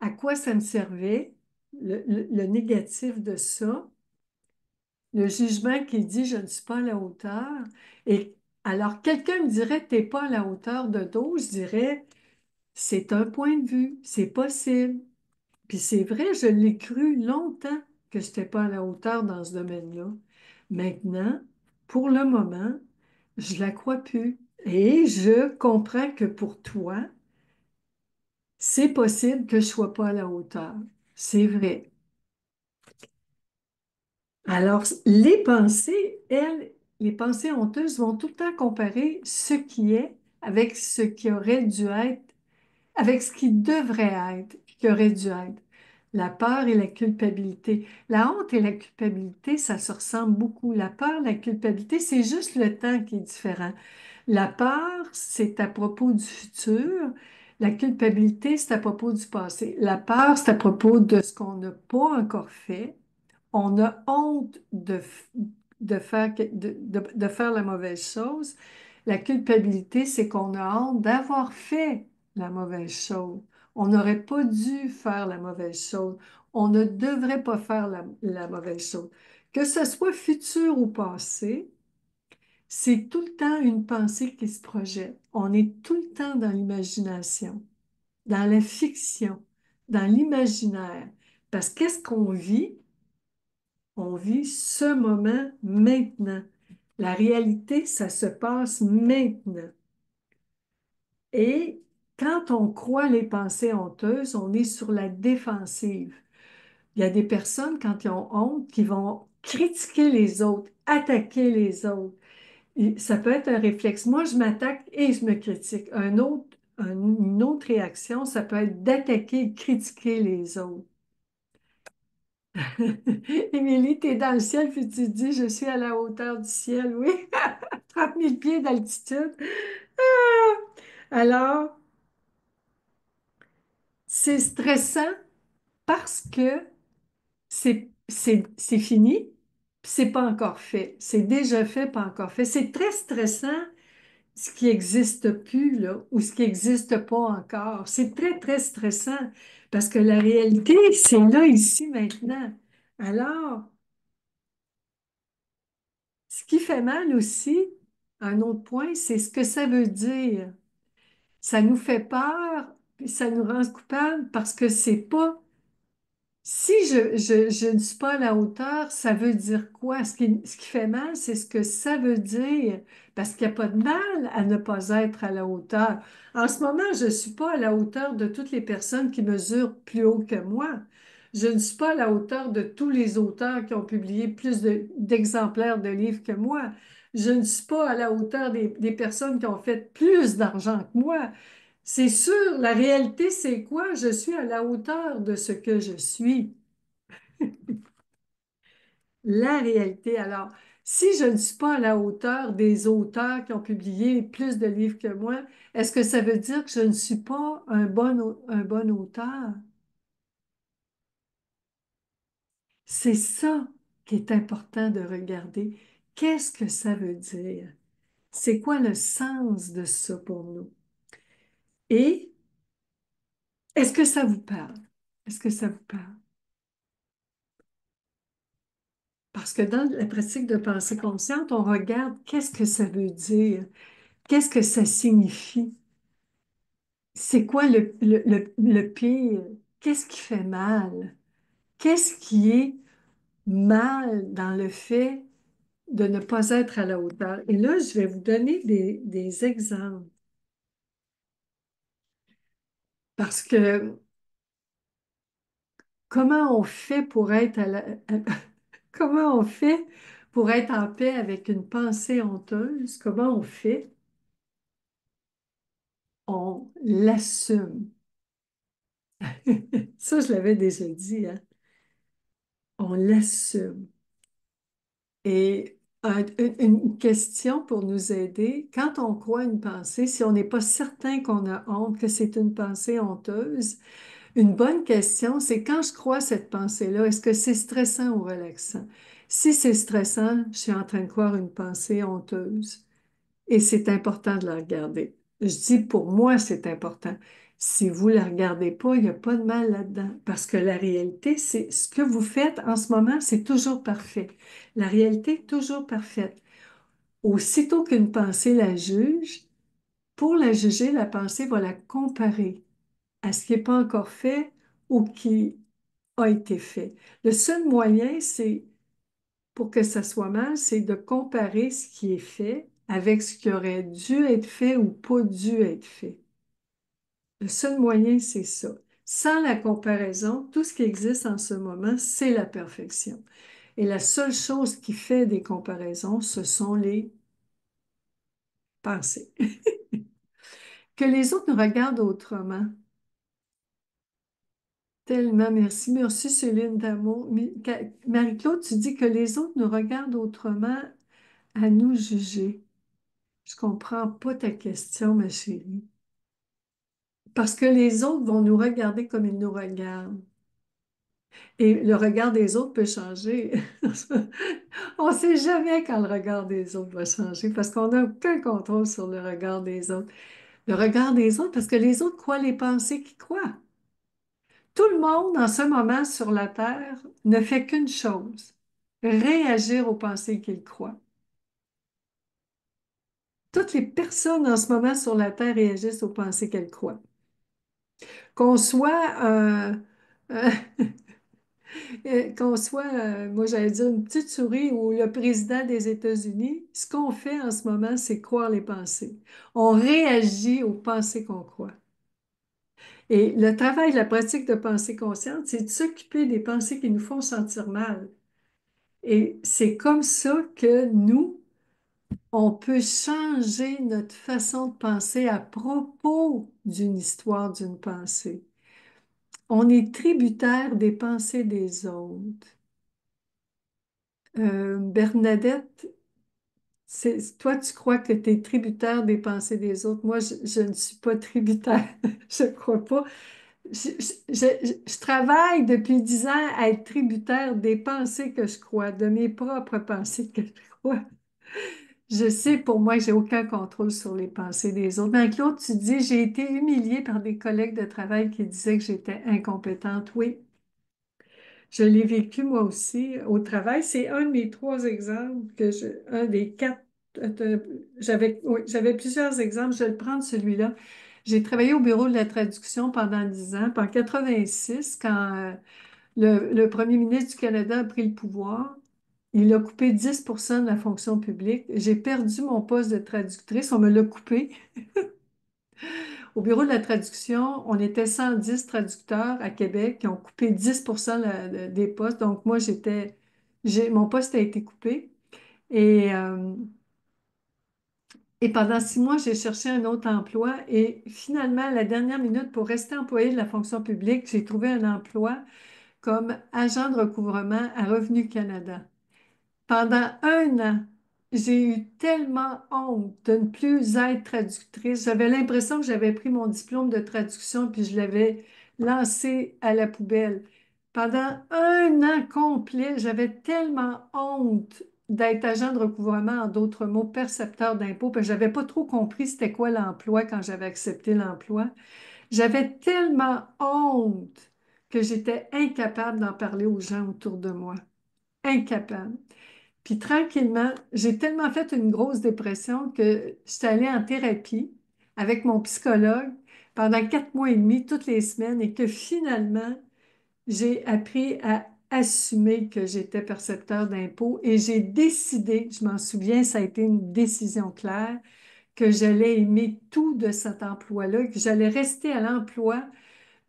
à quoi ça me servait, le négatif de ça, le jugement qui dit je ne suis pas à la hauteur. Et alors, quelqu'un me dirait, tu n'es pas à la hauteur de dos, je dirais, c'est un point de vue, c'est possible. Puis c'est vrai, je l'ai cru longtemps que je n'étais pas à la hauteur dans ce domaine-là. Maintenant, pour le moment, je la crois plus. Et je comprends que pour toi, c'est possible que je ne sois pas à la hauteur. C'est vrai. Alors, les pensées honteuses vont tout le temps comparer ce qui est avec ce qui aurait dû être, avec ce qui devrait être, puis qui aurait dû être. La peur et la culpabilité. La honte et la culpabilité, ça se ressemble beaucoup. La peur, la culpabilité, c'est juste le temps qui est différent. La peur, c'est à propos du futur. La culpabilité, c'est à propos du passé. La peur, c'est à propos de ce qu'on n'a pas encore fait. On a honte de faire, de faire la mauvaise chose. La culpabilité, c'est qu'on a honte d'avoir fait la mauvaise chose. On n'aurait pas dû faire la mauvaise chose. On ne devrait pas faire la mauvaise chose. Que ce soit futur ou passé, c'est tout le temps une pensée qui se projette. On est tout le temps dans l'imagination, dans la fiction, dans l'imaginaire. Parce qu'est-ce qu'on vit? On vit ce moment maintenant. La réalité, ça se passe maintenant. Et quand on croit les pensées honteuses, on est sur la défensive. Il y a des personnes, quand ils ont honte, qui vont critiquer les autres, attaquer les autres. Et ça peut être un réflexe. Moi, je m'attaque et je me critique. Une autre réaction, ça peut être d'attaquer et de critiquer les autres. Émilie, tu es dans le ciel, puis tu dis, je suis à la hauteur du ciel, oui. 30 000 pieds d'altitude. Ah! Alors, c'est stressant parce que c'est fini, puis c'est pas encore fait. C'est déjà fait, pas encore fait. C'est très stressant ce qui n'existe plus, là, ou ce qui n'existe pas encore. C'est très, très stressant parce que la réalité, c'est là, ici, maintenant. Alors, ce qui fait mal aussi, un autre point, c'est ce que ça veut dire. Ça nous fait peur, puis ça nous rend coupables parce que c'est pas. Si je ne suis pas à la hauteur, ça veut dire quoi? Ce qui fait mal, c'est ce que ça veut dire, parce qu'il n'y a pas de mal à ne pas être à la hauteur. En ce moment, je ne suis pas à la hauteur de toutes les personnes qui mesurent plus haut que moi. Je ne suis pas à la hauteur de tous les auteurs qui ont publié plus d'exemplaires de livres que moi. Je ne suis pas à la hauteur des personnes qui ont fait plus d'argent que moi. C'est sûr, la réalité, c'est quoi? Je suis à la hauteur de ce que je suis. La réalité. Alors, si je ne suis pas à la hauteur des auteurs qui ont publié plus de livres que moi, est-ce que ça veut dire que je ne suis pas un bon auteur? C'est ça qui est important de regarder. Qu'est-ce que ça veut dire? C'est quoi le sens de ça pour nous? Et est-ce que ça vous parle? Est-ce que ça vous parle? Parce que dans la pratique de pensée consciente, on regarde qu'est-ce que ça veut dire, qu'est-ce que ça signifie, c'est quoi le pire, qu'est-ce qui fait mal, qu'est-ce qui est mal dans le fait de ne pas être à la hauteur. Et là, je vais vous donner des exemples. Parce que comment on fait pour être comment on fait pour être en paix avec une pensée honteuse? Comment on fait? On l'assume. Ça, je l'avais déjà dit, hein. On l'assume. Et une question pour nous aider, quand on croit une pensée, si on n'est pas certain qu'on a honte, que c'est une pensée honteuse, une bonne question, c'est quand je crois cette pensée-là, est-ce que c'est stressant ou relaxant? Si c'est stressant, je suis en train de croire une pensée honteuse. Et c'est important de la regarder. Je dis pour moi, c'est important. Si vous ne la regardez pas, il n'y a pas de mal là-dedans. Parce que la réalité, c'est ce que vous faites en ce moment, c'est toujours parfait. La réalité est toujours parfaite. Aussitôt qu'une pensée la juge, pour la juger, la pensée va la comparer à ce qui n'est pas encore fait ou qui a été fait. Le seul moyen, c'est pour que ça soit mal, c'est de comparer ce qui est fait avec ce qui aurait dû être fait ou pas dû être fait. Le seul moyen, c'est ça. Sans la comparaison, tout ce qui existe en ce moment, c'est la perfection. Et la seule chose qui fait des comparaisons, ce sont les pensées. Que les autres nous regardent autrement. Tellement merci. Merci Céline d'amour. Marie-Claude, tu dis que les autres nous regardent autrement à nous juger. Je comprends pas ta question, ma chérie. Parce que les autres vont nous regarder comme ils nous regardent. Et le regard des autres peut changer. On ne sait jamais quand le regard des autres va changer parce qu'on n'a aucun contrôle sur le regard des autres. Le regard des autres, parce que les autres croient les pensées qu'ils croient. Tout le monde en ce moment sur la Terre ne fait qu'une chose, réagir aux pensées qu'il croit. Toutes les personnes en ce moment sur la Terre réagissent aux pensées qu'elles croient. Qu'on soit, euh, moi j'allais dire une petite souris ou le président des États-Unis, ce qu'on fait en ce moment, c'est croire les pensées. On réagit aux pensées qu'on croit. Et le travail, la pratique de pensée consciente, c'est de s'occuper des pensées qui nous font sentir mal. Et c'est comme ça que nous, on peut changer notre façon de penser à propos d'une histoire, d'une pensée. On est tributaire des pensées des autres. Bernadette, toi, tu crois que tu es tributaire des pensées des autres. Moi, je ne suis pas tributaire. Je ne crois pas. Je travaille depuis 10 ans à être tributaire des pensées que je crois, de mes propres pensées que je crois. Je sais pour moi que j'ai aucun contrôle sur les pensées des autres. Marie-Claude, tu dis, j'ai été humiliée par des collègues de travail qui disaient que j'étais incompétente. Oui, je l'ai vécu moi aussi au travail. C'est un de mes trois exemples un des quatre. euh, oui, j'avais plusieurs exemples. Je vais le prendre celui-là. J'ai travaillé au bureau de la traduction pendant 10 ans. Puis en 86, quand le premier ministre du Canada a pris le pouvoir, il a coupé 10% de la fonction publique. J'ai perdu mon poste de traductrice. On me l'a coupé. Au bureau de la traduction, on était 110 traducteurs à Québec qui ont coupé 10% des postes. Donc, moi, mon poste a été coupé. Et, euh, et pendant 6 mois, j'ai cherché un autre emploi. Et finalement, à la dernière minute, pour rester employé de la fonction publique, j'ai trouvé un emploi comme agent de recouvrement à Revenu Canada. Pendant un an, j'ai eu tellement honte de ne plus être traductrice. J'avais l'impression que j'avais pris mon diplôme de traduction puis je l'avais lancé à la poubelle. Pendant un an complet, j'avais tellement honte d'être agent de recouvrement, en d'autres mots, percepteur d'impôts, parce que j'avais pas trop compris c'était quoi l'emploi quand j'avais accepté l'emploi. J'avais tellement honte que j'étais incapable d'en parler aux gens autour de moi. Incapable. Puis tranquillement, j'ai tellement fait une grosse dépression que je suis allée en thérapie avec mon psychologue pendant 4 mois et demi, toutes les semaines, et que finalement, j'ai appris à assumer que j'étais percepteur d'impôts et j'ai décidé, je m'en souviens, ça a été une décision claire, que j'allais aimer tout de cet emploi-là, et que j'allais rester à l'emploi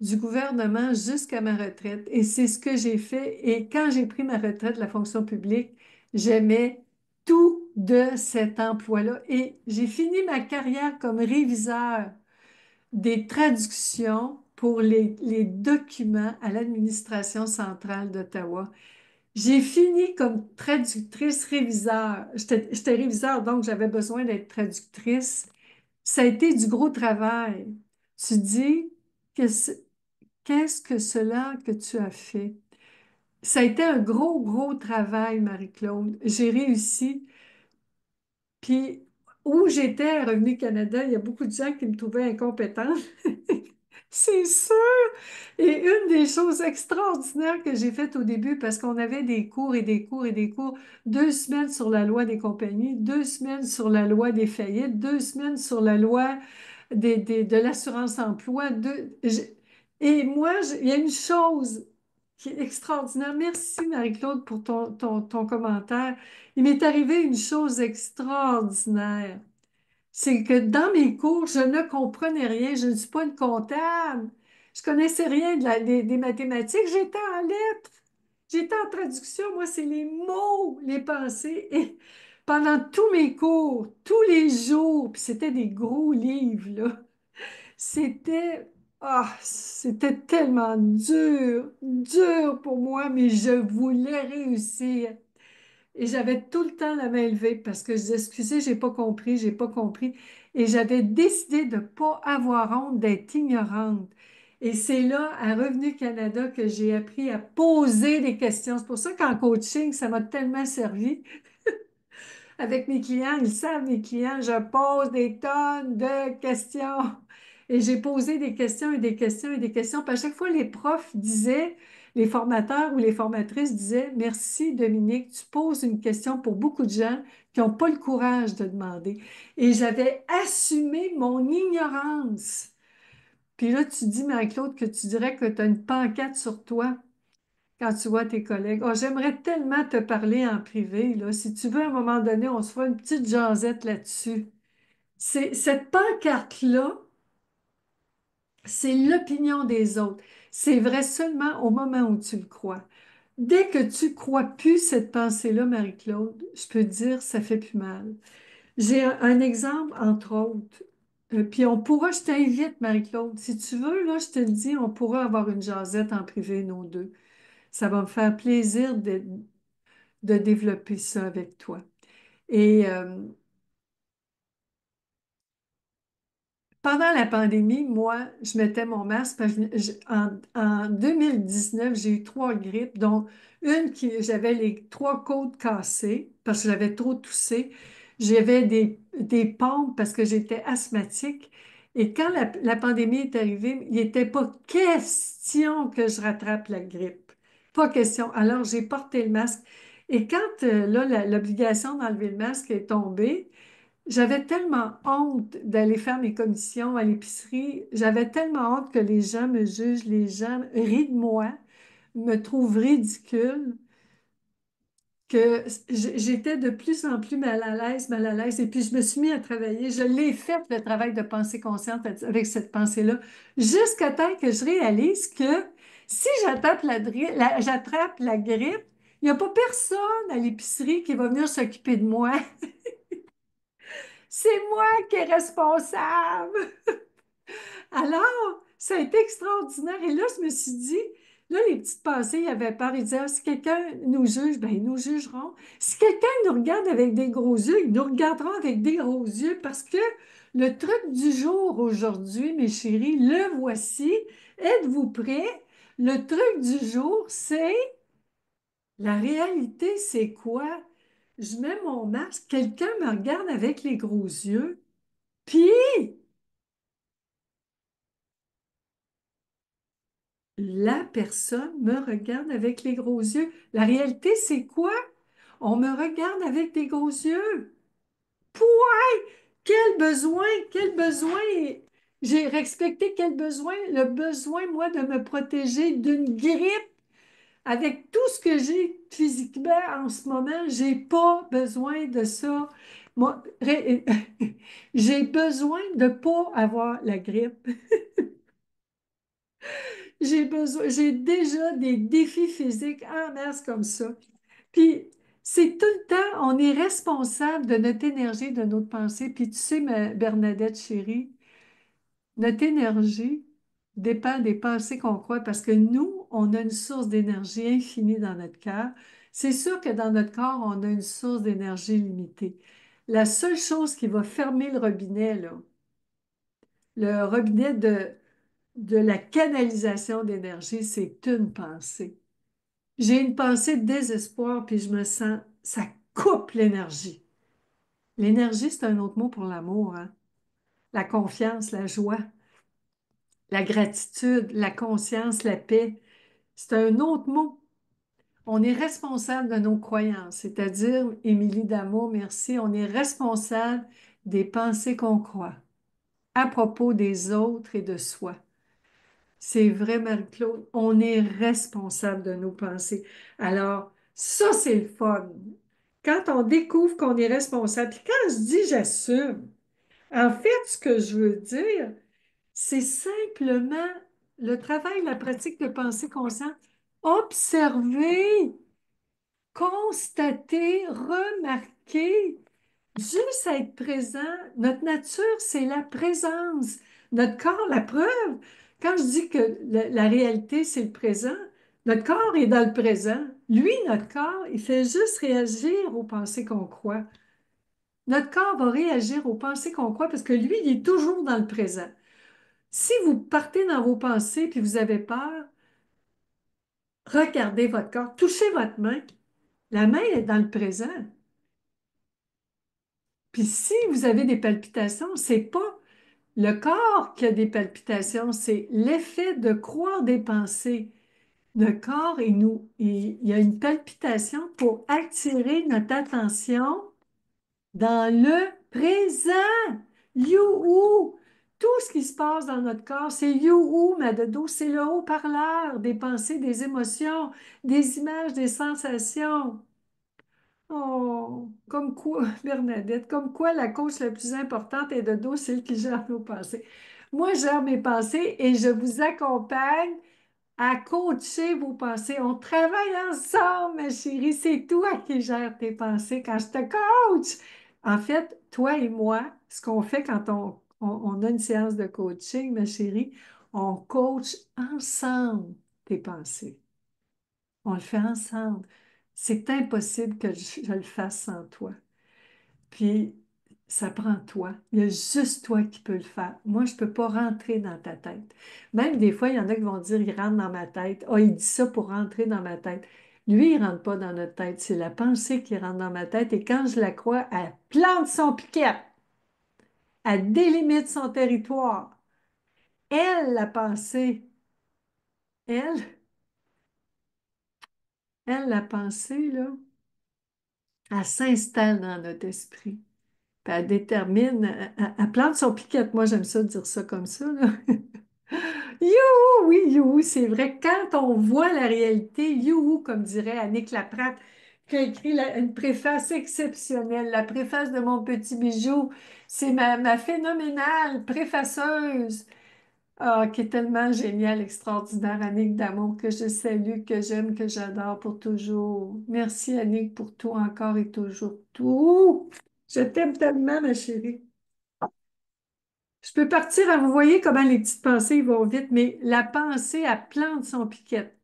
du gouvernement jusqu'à ma retraite. Et c'est ce que j'ai fait. Et quand j'ai pris ma retraite de la fonction publique, j'aimais tout de cet emploi-là. Et j'ai fini ma carrière comme réviseur des traductions pour les documents à l'administration centrale d'Ottawa. J'ai fini comme traductrice réviseur. J'étais réviseur, donc j'avais besoin d'être traductrice. Ça a été du gros travail. Tu dis que qu'est-ce que cela que tu as fait? Ça a été un gros, gros travail, Marie-Claude. J'ai réussi. Puis, où j'étais à Revenu Canada, il y a beaucoup de gens qui me trouvaient incompétente. C'est sûr. Et une des choses extraordinaires que j'ai faites au début, parce qu'on avait des cours et des cours et des cours, 2 semaines sur la loi des compagnies, 2 semaines sur la loi des faillites, 2 semaines sur la loi de l'assurance-emploi. Et moi, il y a une chose qui est extraordinaire. Merci, Marie-Claude, pour ton commentaire. Il m'est arrivé une chose extraordinaire. C'est que dans mes cours, je ne comprenais rien. Je ne suis pas une comptable. Je connaissais rien des mathématiques. J'étais en lettres. J'étais en traduction. Moi, c'est les mots, les pensées. Et pendant tous mes cours, tous les jours, puis c'était des gros livres, là. C'était, Ah, c'était tellement dur, dur pour moi, mais je voulais réussir. Et j'avais tout le temps la main levée parce que je disais, excusez, j'ai pas compris, j'ai pas compris. Et j'avais décidé de ne pas avoir honte d'être ignorante. Et c'est là, à Revenu Canada, que j'ai appris à poser des questions. C'est pour ça qu'en coaching, ça m'a tellement servi. Avec mes clients, ils savent, mes clients, je pose des tonnes de questions. Et j'ai posé des questions et des questions et des questions. Puis à chaque fois, les profs disaient, les formateurs ou les formatrices disaient, merci Dominique, tu poses une question pour beaucoup de gens qui n'ont pas le courage de demander. Et j'avais assumé mon ignorance. Puis là, tu dis, Marie-Claude, que tu dirais que tu as une pancarte sur toi quand tu vois tes collègues. Oh, j'aimerais tellement te parler en privé, là. Si tu veux, à un moment donné, on se fera une petite jasette là-dessus. Cette pancarte-là, c'est l'opinion des autres. C'est vrai seulement au moment où tu le crois. Dès que tu crois plus cette pensée-là, Marie-Claude, je peux te dire, ça fait plus mal. J'ai un exemple, entre autres. Puis on pourra, je t'invite, Marie-Claude, si tu veux, là, je te le dis, on pourra avoir une jasette en privé, nous deux. Ça va me faire plaisir de développer ça avec toi. Et pendant la pandémie, moi, je mettais mon masque parce que en 2019, j'ai eu trois grippes, dont une qui j'avais les trois côtes cassées parce que j'avais trop toussé. J'avais des pompes parce que j'étais asthmatique. Et quand la pandémie est arrivée, il n'était pas question que je rattrape la grippe. Pas question. Alors, j'ai porté le masque. Et quand là, l'obligation d'enlever le masque est tombée, j'avais tellement honte d'aller faire mes commissions à l'épicerie. J'avais tellement honte que les gens me jugent, les gens rient de moi, me trouvent ridicule, que j'étais de plus en plus mal à l'aise, mal à l'aise. Et puis, je me suis mis à travailler. Je l'ai fait, le travail de pensée consciente avec cette pensée-là, jusqu'à temps que je réalise que si j'attrape la grippe, il n'y a pas personne à l'épicerie qui va venir s'occuper de moi. C'est moi qui est responsable. Alors, ça a été extraordinaire. Et là, je me suis dit, là, les petites pensées, il y avait peur. Ils disaient, ah, si quelqu'un nous juge, ben, ils nous jugeront. Si quelqu'un nous regarde avec des gros yeux, ils nous regarderont avec des gros yeux parce que le truc du jour aujourd'hui, mes chéris, le voici. Êtes-vous prêts? Le truc du jour, c'est la réalité, c'est quoi? Je mets mon masque, quelqu'un me regarde avec les gros yeux, puis la personne me regarde avec les gros yeux. La réalité, c'est quoi? On me regarde avec des gros yeux. Pouah! Quel besoin, quel besoin. J'ai respecté quel besoin? Le besoin, moi, de me protéger d'une grippe. Avec tout ce que j'ai physiquement en ce moment, j'ai pas besoin de ça. Moi, j'ai besoin de pas avoir la grippe. J'ai déjà des défis physiques en masse comme ça. Puis, c'est tout le temps, on est responsable de notre énergie, de notre pensée. Puis, tu sais, ma Bernadette chérie, notre énergie dépend des pensées qu'on croit parce que nous, on a une source d'énergie infinie dans notre cœur. C'est sûr que dans notre corps, on a une source d'énergie limitée. La seule chose qui va fermer le robinet, là, le robinet de la canalisation d'énergie, c'est une pensée. J'ai une pensée de désespoir, puis je me sens, ça coupe l'énergie. L'énergie, c'est un autre mot pour l'amour, hein? La confiance, la joie, la gratitude, la conscience, la paix. C'est un autre mot. On est responsable de nos croyances, c'est-à-dire, Émilie Damour, merci, on est responsable des pensées qu'on croit à propos des autres et de soi. C'est vrai, Marie-Claude, on est responsable de nos pensées. Alors, ça, c'est le fun. Quand on découvre qu'on est responsable, puis quand je dis j'assume, en fait, ce que je veux dire, c'est simplement le travail, la pratique de pensée consciente. Observer, constater, remarquer, juste être présent. Notre nature, c'est la présence. Notre corps, la preuve. Quand je dis que la réalité, c'est le présent, notre corps est dans le présent. Lui, notre corps, il fait juste réagir aux pensées qu'on croit. Notre corps va réagir aux pensées qu'on croit parce que lui, il est toujours dans le présent. Si vous partez dans vos pensées puis vous avez peur, regardez votre corps, touchez votre main. La main est dans le présent. Puis si vous avez des palpitations, c'est pas le corps qui a des palpitations, c'est l'effet de croire des pensées. Le corps, il y a une palpitation pour attirer notre attention dans le présent. You-hou! Tout ce qui se passe dans notre corps, c'est you-hou, ma dodo, c'est le haut-parleur des pensées, des émotions, des images, des sensations. Oh, comme quoi, Bernadette, comme quoi la cause la plus importante est de dos, celle qui gère nos pensées. Moi, je gère mes pensées et je vous accompagne à coacher vos pensées. On travaille ensemble, ma chérie. C'est toi qui gères tes pensées quand je te coach. En fait, toi et moi, ce qu'on fait quand on a une séance de coaching, ma chérie, on coach ensemble tes pensées. On le fait ensemble. C'est impossible que je le fasse sans toi. Puis, ça prend toi. Il y a juste toi qui peux le faire. Moi, je ne peux pas rentrer dans ta tête. Même des fois, il y en a qui vont dire, il rentre dans ma tête. Oh, il dit ça pour rentrer dans ma tête. Lui, il ne rentre pas dans notre tête. C'est la pensée qui rentre dans ma tête. Et quand je la crois, elle plante son piquet. Elle délimite son territoire. Elle, la pensée, elle, la pensée, là, elle s'installe dans notre esprit. Puis elle détermine, elle plante son piquet. Moi, j'aime ça dire ça comme ça, là. Youhou, oui, youhou, c'est vrai. Quand on voit la réalité, youhou, comme dirait Annick Laprate, qui a écrit une préface exceptionnelle, la préface de mon petit bijou. C'est ma phénoménale préfaceuse, qui est tellement géniale, extraordinaire, Annick d'amour, que je salue, que j'aime, que j'adore pour toujours. Merci, Annick, pour tout, encore et toujours tout. Je t'aime tellement, ma chérie. Je peux partir, vous voyez comment les petites pensées vont vite, mais la pensée, elle plante son piquet.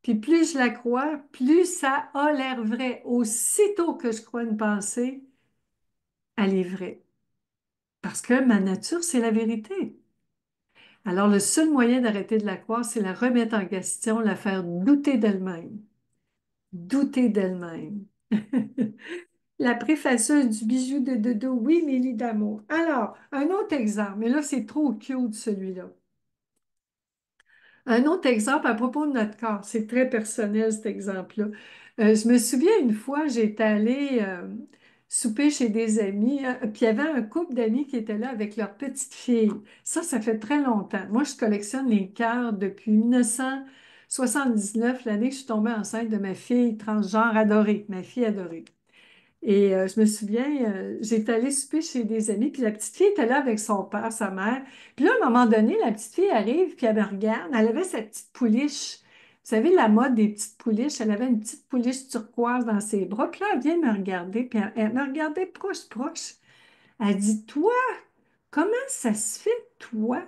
Puis plus je la crois, plus ça a l'air vrai. Aussitôt que je crois une pensée, elle est vraie. Parce que ma nature, c'est la vérité. Alors le seul moyen d'arrêter de la croire, c'est la remettre en question, la faire douter d'elle-même. Douter d'elle-même. La préfaceuse du bijou de dodo, oui, Mélie d'amour. Alors, un autre exemple, mais là, c'est trop cute celui-là. Un autre exemple à propos de notre corps, c'est très personnel cet exemple-là. Je me souviens une fois, j'étais allée souper chez des amis, puis il y avait un couple d'amis qui étaient là avec leur petite fille. Ça fait très longtemps. Moi, je collectionne les cœurs depuis 1979, l'année que je suis tombée enceinte de ma fille transgenre adorée, ma fille adorée. Et je me souviens, j'étais allée souper chez des amis, puis la petite fille était là avec son père, sa mère. Puis là, à un moment donné, la petite fille arrive, puis elle me regarde. Elle avait sa petite pouliche. Vous savez, la mode des petites pouliches. Elle avait une petite pouliche turquoise dans ses bras. Puis là, elle vient me regarder, puis elle me regardait proche, proche. Elle dit, toi, comment ça se fait, toi,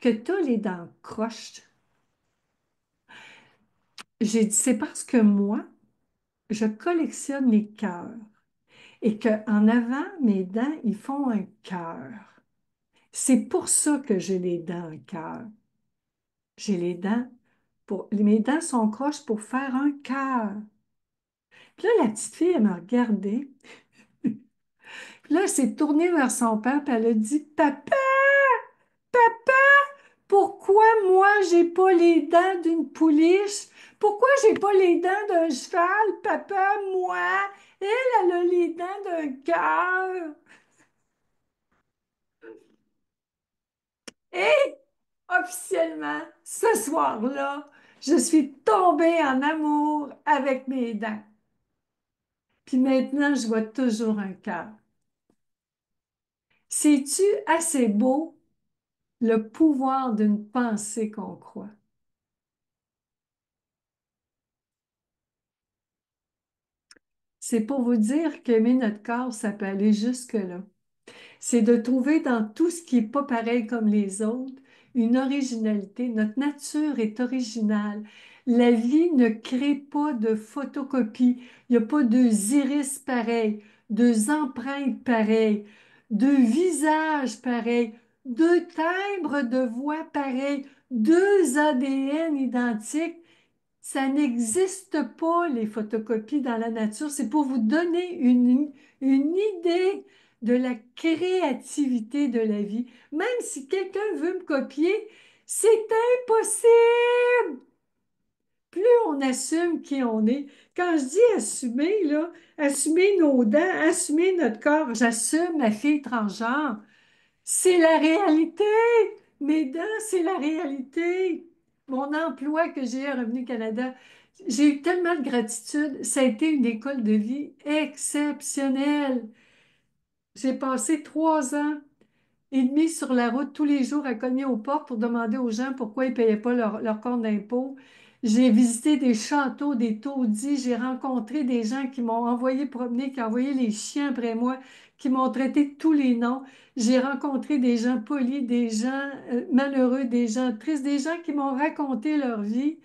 que tu as les dents croches? J'ai dit, c'est parce que moi, je collectionne les cœurs. Et qu'en avant, mes dents, ils font un cœur. C'est pour ça que j'ai les dents en cœur. J'ai les dents mes dents sont croches pour faire un cœur. Puis là, la petite fille, elle m'a regardée. Puis là, elle s'est tournée vers son père, puis elle a dit, Papa, pourquoi moi, j'ai pas les dents d'une pouliche? Pourquoi j'ai pas les dents d'un cheval, papa, moi? Elle, elle a les dents d'un cœur. Et officiellement, ce soir-là, je suis tombée en amour avec mes dents. Puis maintenant, je vois toujours un cœur. C'est-tu assez beau le pouvoir d'une pensée qu'on croit? C'est pour vous dire qu'aimer notre corps, ça peut aller jusque-là. C'est de trouver dans tout ce qui n'est pas pareil comme les autres, une originalité. Notre nature est originale. La vie ne crée pas de photocopie. Il n'y a pas deux iris pareils, deux empreintes pareilles, deux visages pareils, deux timbres de voix pareils, deux ADN identiques. Ça n'existe pas, les photocopies dans la nature. C'est pour vous donner une idée de la créativité de la vie. Même si quelqu'un veut me copier, c'est impossible. Plus on assume qui on est. Quand je dis assumer, là, assumer nos dents, assumer notre corps, j'assume ma fille transgenre. C'est la réalité. Mes dents, c'est la réalité. Mon emploi que j'ai à Revenu Canada, j'ai eu tellement de gratitude. Ça a été une école de vie exceptionnelle. J'ai passé 3 ans et demi sur la route tous les jours à cogner aux portes pour demander aux gens pourquoi ils ne payaient pas leur compte d'impôt. J'ai visité des châteaux, des taudis. J'ai rencontré des gens qui m'ont envoyé promener, qui ont envoyé les chiens après moi, qui m'ont traité de tous les noms. J'ai rencontré des gens polis, des gens malheureux, des gens tristes, des gens qui m'ont raconté leur vie.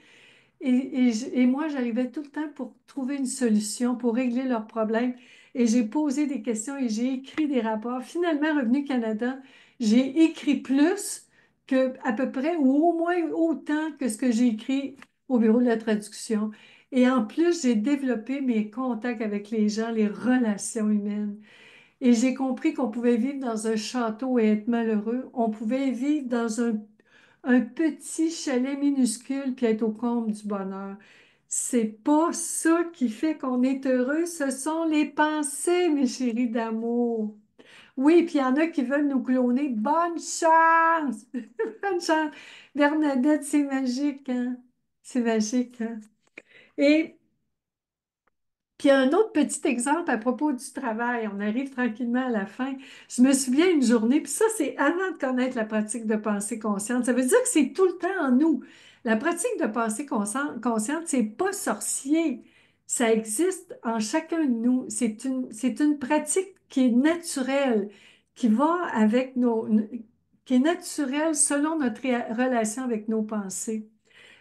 Et moi, j'arrivais tout le temps pour trouver une solution, pour régler leurs problèmes. Et j'ai posé des questions et j'ai écrit des rapports. Finalement, Revenu Canada, j'ai écrit plus que à peu près, ou au moins autant que ce que j'ai écrit au bureau de la traduction. Et en plus, j'ai développé mes contacts avec les gens, les relations humaines. Et j'ai compris qu'on pouvait vivre dans un château et être malheureux. On pouvait vivre dans un petit chalet minuscule puis être au comble du bonheur. C'est pas ça qui fait qu'on est heureux, ce sont les pensées, mes chéris d'amour. Oui, puis il y en a qui veulent nous cloner. Bonne chance! Bonne chance! Bernadette, c'est magique, hein? C'est magique, hein? Et puis un autre petit exemple à propos du travail, on arrive tranquillement à la fin. Je me souviens une journée, puis ça, c'est avant de connaître la pratique de pensée consciente. Ça veut dire que c'est tout le temps en nous. La pratique de pensée consciente, c'est pas sorcier. Ça existe en chacun de nous. C'est une pratique qui est naturelle, qui va avec qui est naturelle selon notre relation avec nos pensées.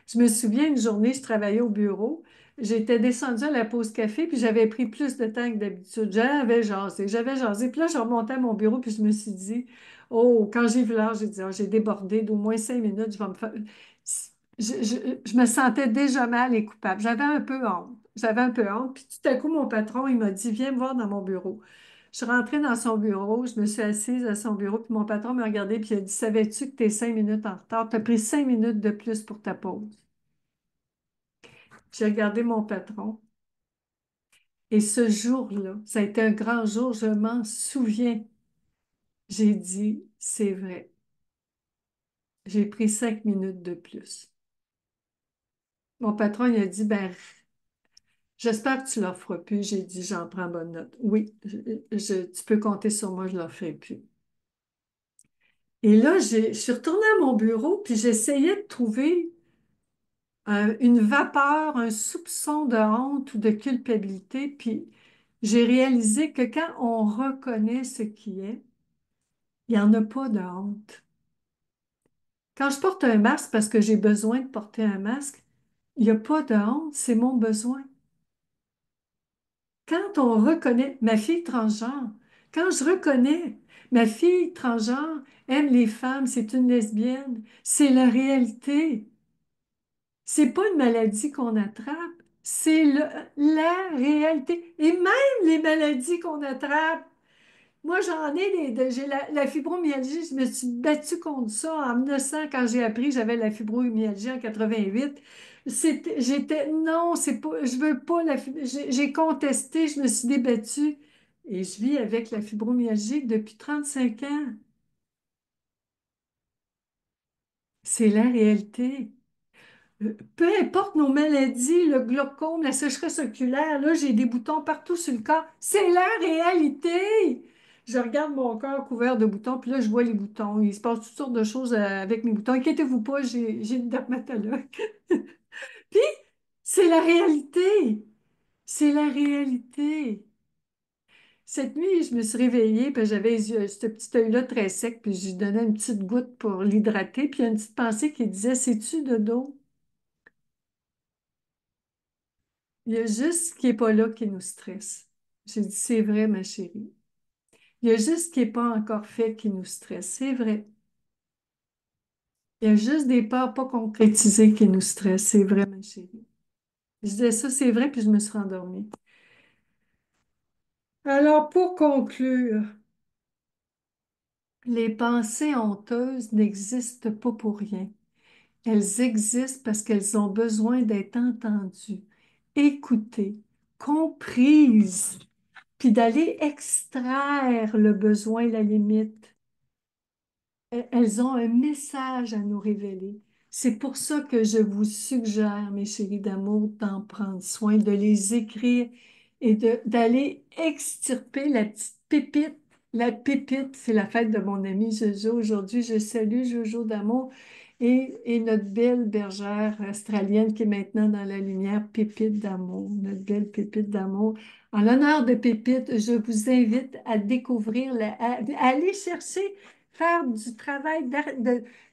Je me souviens une journée, je travaillais au bureau. J'étais descendue à la pause café, puis j'avais pris plus de temps que d'habitude. J'avais jasé, j'avais jasé. Puis là, je remontais à mon bureau, puis je me suis dit, oh, quand j'ai vu l'heure, j'ai dit, ah, j'ai débordé d'au moins 5 minutes, je vais me faire. Je me sentais déjà mal et coupable. J'avais un peu honte. J'avais un peu honte. Puis tout à coup, mon patron, il m'a dit, viens me voir dans mon bureau. Je suis rentrée dans son bureau, je me suis assise à son bureau, puis mon patron m'a regardé, puis il a dit, savais-tu que tu es 5 minutes en retard? Tu as pris 5 minutes de plus pour ta pause. J'ai regardé mon patron et ce jour-là, ça a été un grand jour, je m'en souviens. J'ai dit, c'est vrai, j'ai pris 5 minutes de plus. Mon patron, il a dit, ben, j'espère que tu ne leur feras plus. J'ai dit, j'en prends bonne note. Oui, tu peux compter sur moi, je ne leur ferai plus. Et là, je suis retournée à mon bureau, puis j'essayais de trouver une vapeur, un soupçon de honte ou de culpabilité, puis j'ai réalisé que quand on reconnaît ce qui est, il n'y en a pas de honte. Quand je porte un masque parce que j'ai besoin de porter un masque, il n'y a pas de honte, c'est mon besoin. Quand on reconnaît ma fille transgenre, quand je reconnais ma fille transgenre aime les femmes, c'est une lesbienne, c'est la réalité. C'est pas une maladie qu'on attrape, c'est la réalité. Et même les maladies qu'on attrape. Moi, j'en ai j'ai la fibromyalgie. Je me suis battue contre ça en 1900 quand j'ai appris que j'avais la fibromyalgie en 88. Non, c'est pas, je veux pas j'ai contesté, je me suis débattue et je vis avec la fibromyalgie depuis 35 ans. C'est la réalité. Peu importe nos maladies, le glaucome, la sécheresse oculaire, là, j'ai des boutons partout sur le corps. C'est la réalité. Je regarde mon corps couvert de boutons, puis là, je vois les boutons. Il se passe toutes sortes de choses avec mes boutons. Inquiétez-vous pas, j'ai une dermatologue. Puis, c'est la réalité. C'est la réalité. Cette nuit, je me suis réveillée, puis j'avais les yeux, ce petit œil-là très sec, puis je lui donnais une petite goutte pour l'hydrater, puis il y a une petite pensée qui disait, sais-tu, Dodo, il y a juste ce qui n'est pas là qui nous stresse. J'ai dit, c'est vrai, ma chérie. Il y a juste ce qui n'est pas encore fait qui nous stresse. C'est vrai. Il y a juste des peurs pas concrétisées qui nous stressent. C'est vrai, ma chérie. Je disais ça, c'est vrai, puis je me suis rendormie. Alors, pour conclure, les pensées honteuses n'existent pas pour rien. Elles existent parce qu'elles ont besoin d'être entendues, écoutées, comprises, puis d'aller extraire le besoin, la limite. Elles ont un message à nous révéler. C'est pour ça que je vous suggère, mes chéris d'amour, d'en prendre soin, de les écrire et d'aller extirper la petite pépite. La pépite, c'est la fête de mon ami Jojo. Aujourd'hui, je salue Jojo d'amour et notre belle bergère australienne qui est maintenant dans la lumière, Pépite d'amour, notre belle Pépite d'amour. En l'honneur de Pépite, je vous invite à découvrir, à aller chercher faire du travail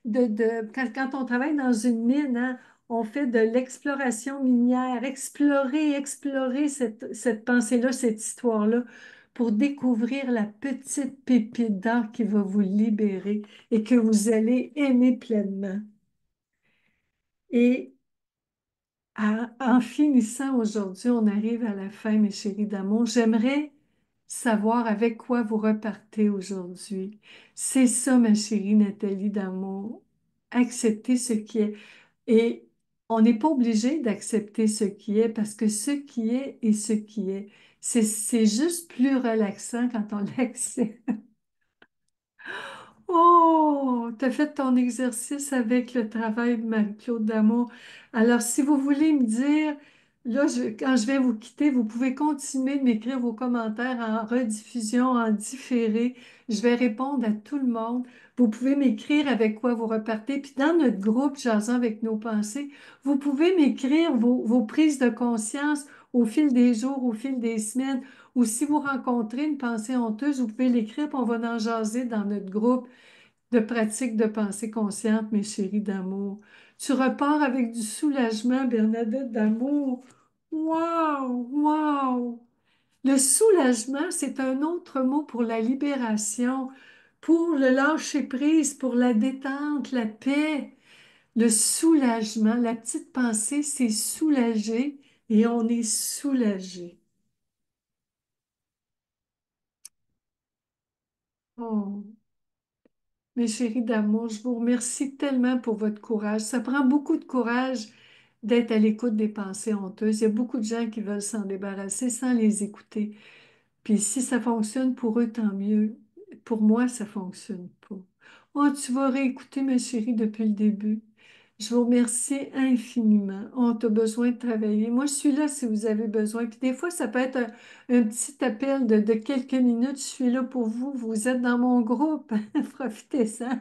quand on travaille dans une mine, hein, on fait de l'exploration minière, explorer cette pensée-là, cette histoire-là, pour découvrir la petite pépite d'or qui va vous libérer et que vous allez aimer pleinement. Et en finissant aujourd'hui, on arrive à la fin, mes chéris d'amour. J'aimerais savoir avec quoi vous repartez aujourd'hui. C'est ça, ma chérie Nathalie d'amour. Accepter ce qui est. Et on n'est pas obligé d'accepter ce qui est parce que ce qui est ce qui est. C'est juste plus relaxant quand on l'accepte. Oh, tu as fait ton exercice avec le travail de Marie-Claude Damour. Alors, si vous voulez me dire, là, quand je vais vous quitter, vous pouvez continuer de m'écrire vos commentaires en rediffusion, en différé. Je vais répondre à tout le monde. Vous pouvez m'écrire avec quoi vous repartez. Puis dans notre groupe Jason avec nos pensées, vous pouvez m'écrire vos prises de conscience au fil des jours, au fil des semaines. Ou si vous rencontrez une pensée honteuse, vous pouvez l'écrire, puis on va en jaser dans notre groupe de pratique de pensée consciente, mes chéris d'amour. Tu repars avec du soulagement, Bernadette d'amour. Wow, wow. Le soulagement, c'est un autre mot pour la libération, pour le lâcher-prise, pour la détente, la paix. Le soulagement, la petite pensée, c'est soulager et on est soulagé. Oh. Mes chéris d'amour, je vous remercie tellement pour votre courage. Ça prend beaucoup de courage d'être à l'écoute des pensées honteuses. Il y a beaucoup de gens qui veulent s'en débarrasser sans les écouter. Puis si ça fonctionne pour eux, tant mieux. Pour moi, ça fonctionne pas. Oh, tu vas réécouter, ma chérie, depuis le début. Je vous remercie infiniment. On a besoin de travailler. Moi, je suis là si vous avez besoin. Puis des fois, ça peut être un petit appel de quelques minutes. Je suis là pour vous. Vous êtes dans mon groupe. Profitez-en.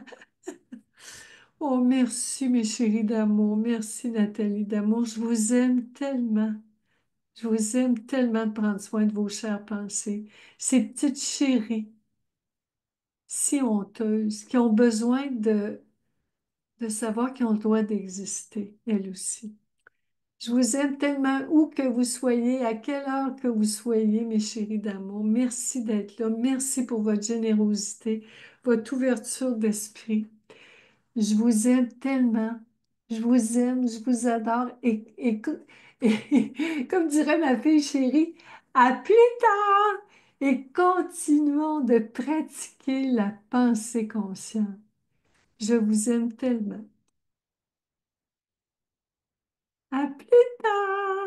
Oh, merci, mes chéris d'amour. Merci, Nathalie d'amour. Je vous aime tellement. Je vous aime tellement de prendre soin de vos chères pensées. Ces petites chéries si honteuses qui ont besoin de savoir qu'ils ont le droit d'exister, elles aussi. Je vous aime tellement où que vous soyez, à quelle heure que vous soyez, mes chéris d'amour. Merci d'être là. Merci pour votre générosité, votre ouverture d'esprit. Je vous aime tellement. Je vous aime, je vous adore. Et comme dirait ma fille chérie, à plus tard! Et continuons de pratiquer la pensée consciente. Je vous aime tellement. À plus tard!